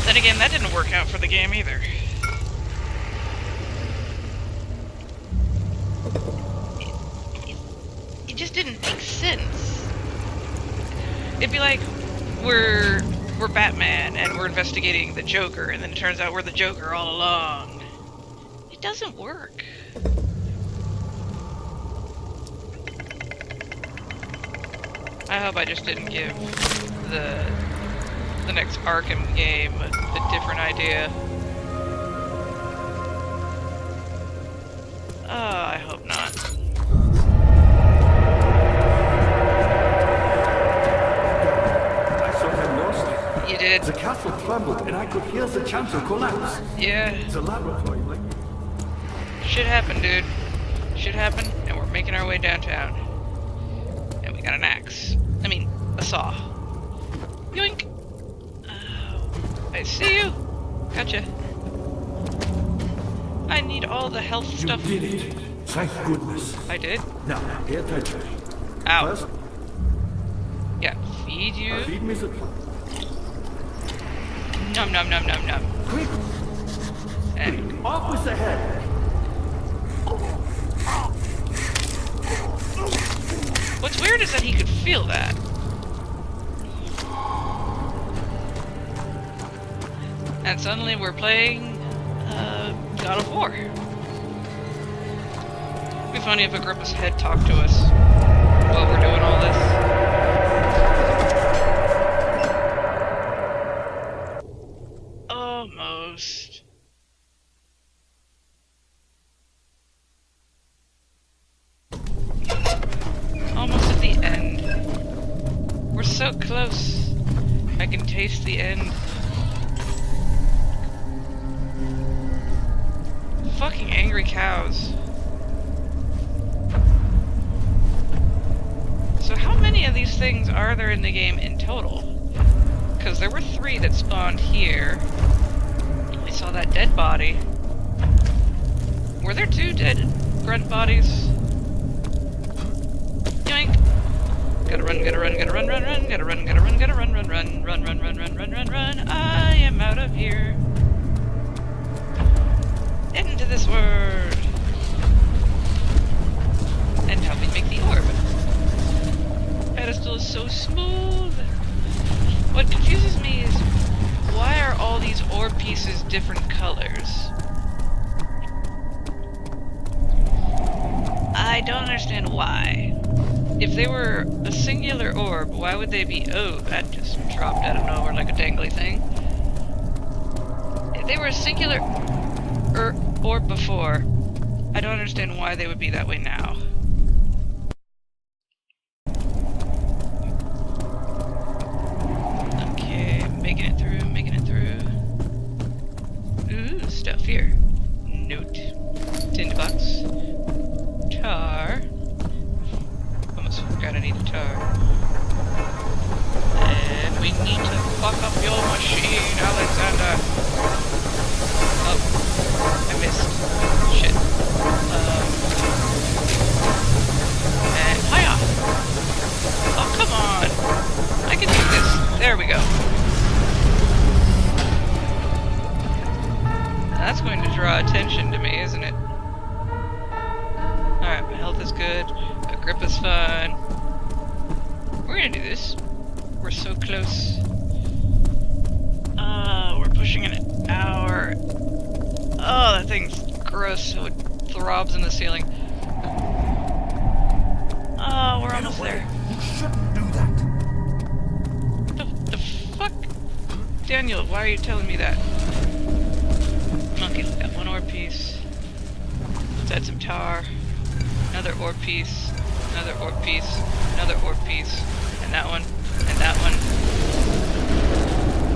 Speaker 5: Then again, that didn't work out for the game either. It just didn't make sense. It'd be like we're Batman and we're investigating the Joker, and then it turns out we're the Joker all along. It doesn't work. I hope I just didn't give the next Arkham game a different idea. Oh, I hope not.
Speaker 9: I thought I lost it.
Speaker 5: You did.
Speaker 9: The castle crumbled and I could hear the chancel collapse.
Speaker 5: Yeah.
Speaker 9: It's a laboratory, like...
Speaker 5: Shit happened, dude. Shit happened, and we're making our way downtown. And we got an axe. I mean, a saw. Yoink! Oh, I see you! Gotcha. I need all the health stuff.
Speaker 9: You did it. Thank goodness.
Speaker 5: I did?
Speaker 9: Now, pay attention.
Speaker 5: Ow.
Speaker 9: First,
Speaker 5: Yeah, feed you.
Speaker 9: feed me the...
Speaker 5: Num num num num num.
Speaker 9: Quick!
Speaker 5: And
Speaker 9: Off with the head!
Speaker 5: what's weird is that he could feel that. And suddenly we're playing God of War. It'd be funny if Agrippa's head talked to us while we're doing all this. Almost. Almost at the end. We're so close. I can taste the end. fucking angry cows. So how many of these things are there in the game in total? Because there were 3 that spawned here. We saw that dead body. Were there 2 dead grunt bodies? Yoink! Gotta run, gotta run, gotta run, run, run, gotta run, gotta run, gotta run, run, run, run, run, run, run, run, run, run. I am out of here. Into this world. And help me make the orb. Pedestal is so smooth. What confuses me is why are all these orb pieces different colors? I don't understand why. If they were a singular orb, why would they be... Oh, that just dropped out of nowhere like a dangly thing. If they were a singular orb before, I don't understand why they would be that way now. Okay, making it through, making it through. Ooh, stuff here. Note. Tinderbox. Tar. Almost forgot I needed tar. And we need to fuck up your machine, Alexander. Oh, I missed. Shit. And hiya! Oh, come on! I can do this. There we go. That's going to draw attention to me, isn't it? Alright, my health is good. My grip is fine. We're gonna do this. We're so close. We're pushing an hour. Oh, that thing's gross, so it throbs in the ceiling. Oh, we're almost there.
Speaker 4: You shouldn't do that.
Speaker 5: The fuck? Daniel, why are you telling me that? Okay, we got 1 ore piece. Let's add some tar. Another ore piece. Another ore piece. Another ore piece. And that one. And that one.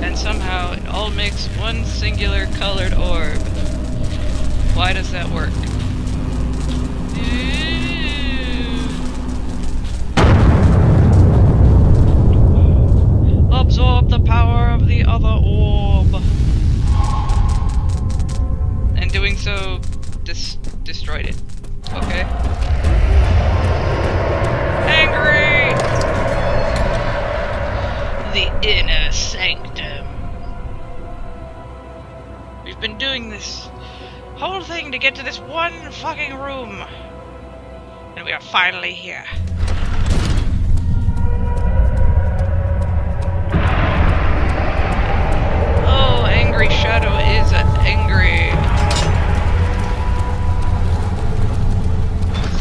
Speaker 5: And somehow it all makes one singular colored orb. Why does that work? Absorb the power of the other orb. And doing so, destroyed it. Okay? Angry! The inner sanctum. We've been doing this whole thing to get to this one fucking room. And we are finally here. Oh, angry shadow is angry.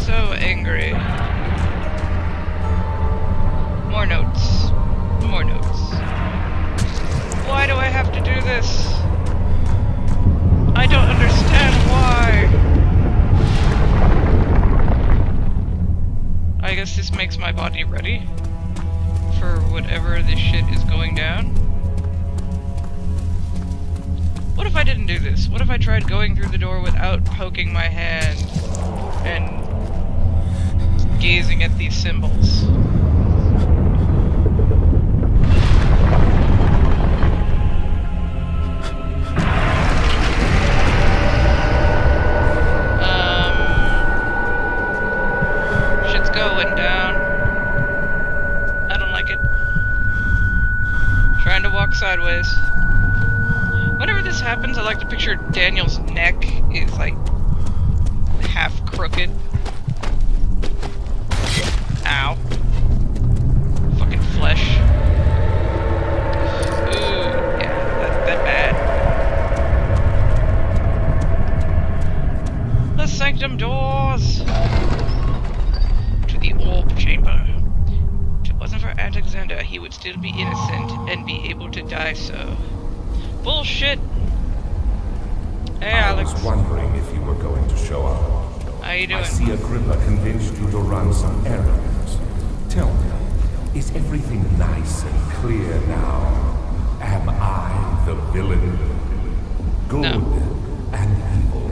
Speaker 5: So angry. More notes. More notes. Why do I have to do this? I don't understand why. I guess this makes my body ready for whatever this shit is going down. What if I didn't do this? What if I tried going through the door without poking my hand and gazing at these symbols? Shit's going down. I don't like it. Trying to walk sideways. Whenever this happens, I like to picture Daniel's neck is like half crooked. Ow. Fucking flesh. Ooh, yeah, that bad. The sanctum doors to the orb chamber. If it wasn't for Alexander, he would still be innocent and be able to die so. Bullshit! Hey, Alex.
Speaker 4: I was wondering if you were going to show up.
Speaker 5: How you doing?
Speaker 4: I see Agrippa convinced you to run some errands. Tell me, is everything nice and clear now? Am I the villain? Good
Speaker 5: No.
Speaker 4: and evil.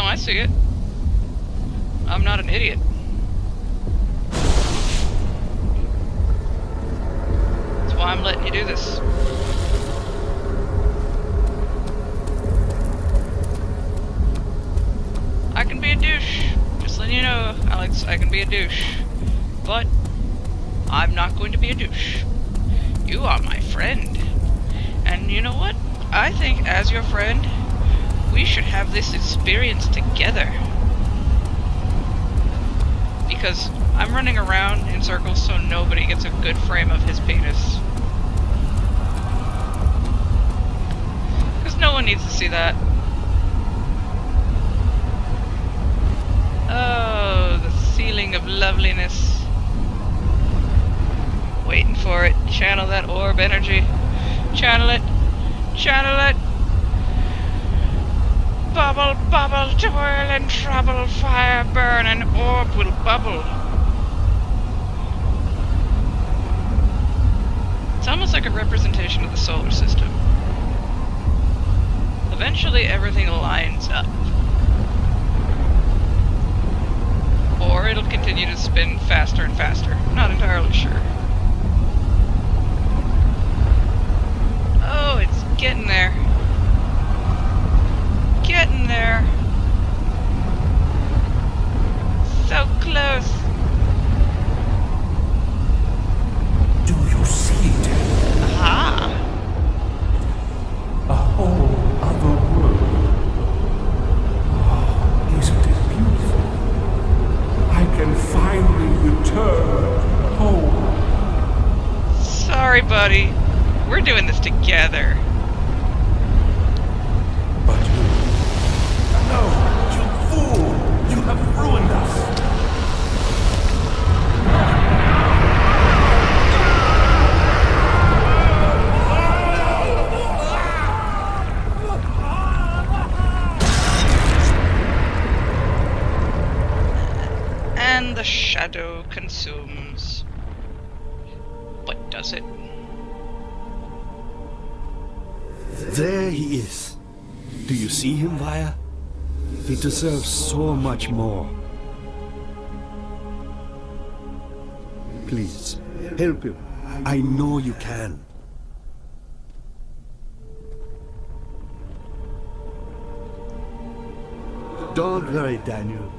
Speaker 5: I see it. I'm not an idiot. That's why I'm letting you do this. I can be a douche. Just letting you know, Alex, I can be a douche. But I'm not going to be a douche. You are my friend. And you know what? I think as your friend, we should have this experience together. Because I'm running around in circles so nobody gets a good frame of his penis. Because no one needs to see that. Oh, the ceiling of loveliness. Waiting for it. Channel that orb energy. Channel it. Channel it. Bubble, bubble, toil and trouble, fire burn, and orb will bubble. It's almost like a representation of the solar system. Eventually everything lines up. Or it'll continue to spin faster and faster. Not entirely sure. Oh, it's getting there. Getting there. So close.
Speaker 4: Do you see it?
Speaker 5: Aha!
Speaker 4: A whole other world. Oh, isn't it beautiful? I can finally return home.
Speaker 5: Sorry, buddy. We're doing this together.
Speaker 4: But you... No, you fool! You have ruined us!
Speaker 5: And the shadow consumes. But does it?
Speaker 9: There he is. Do you see him, Vaya? He deserves so much more. Please, help him. I know you can. Don't worry, Daniel.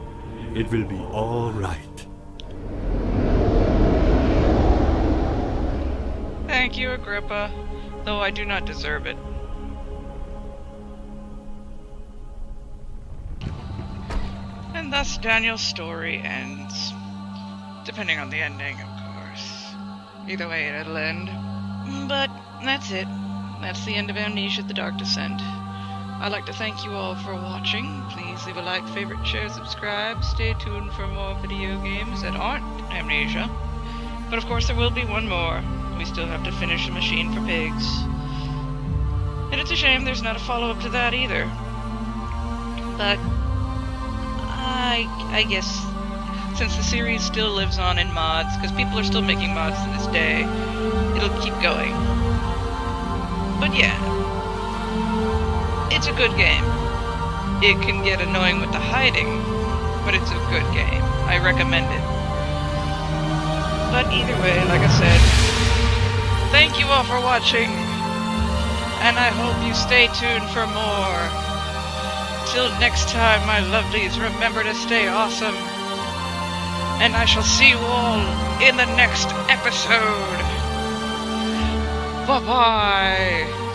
Speaker 9: It will be all right.
Speaker 5: Thank you, Agrippa, though I do not deserve it. And thus Daniel's story ends. Depending on the ending, of course. Either way, it'll end. But that's it. That's the end of Amnesia: The Dark Descent. I'd like to thank you all for watching. Please leave a like, favorite, share, subscribe. Stay tuned for more video games that aren't Amnesia. But of course there will be one more. We still have to finish A Machine for Pigs. And it's a shame there's not a follow-up to that either. But I guess since the series still lives on in mods, because people are still making mods to this day, it'll keep going. But yeah, it's a good game. It can get annoying with the hiding, but it's a good game. I recommend it. But either way, like I said, thank you all for watching, and I hope you stay tuned for more. Till next time, my lovelies, remember to stay awesome. And I shall see you all in the next episode. Bye-bye.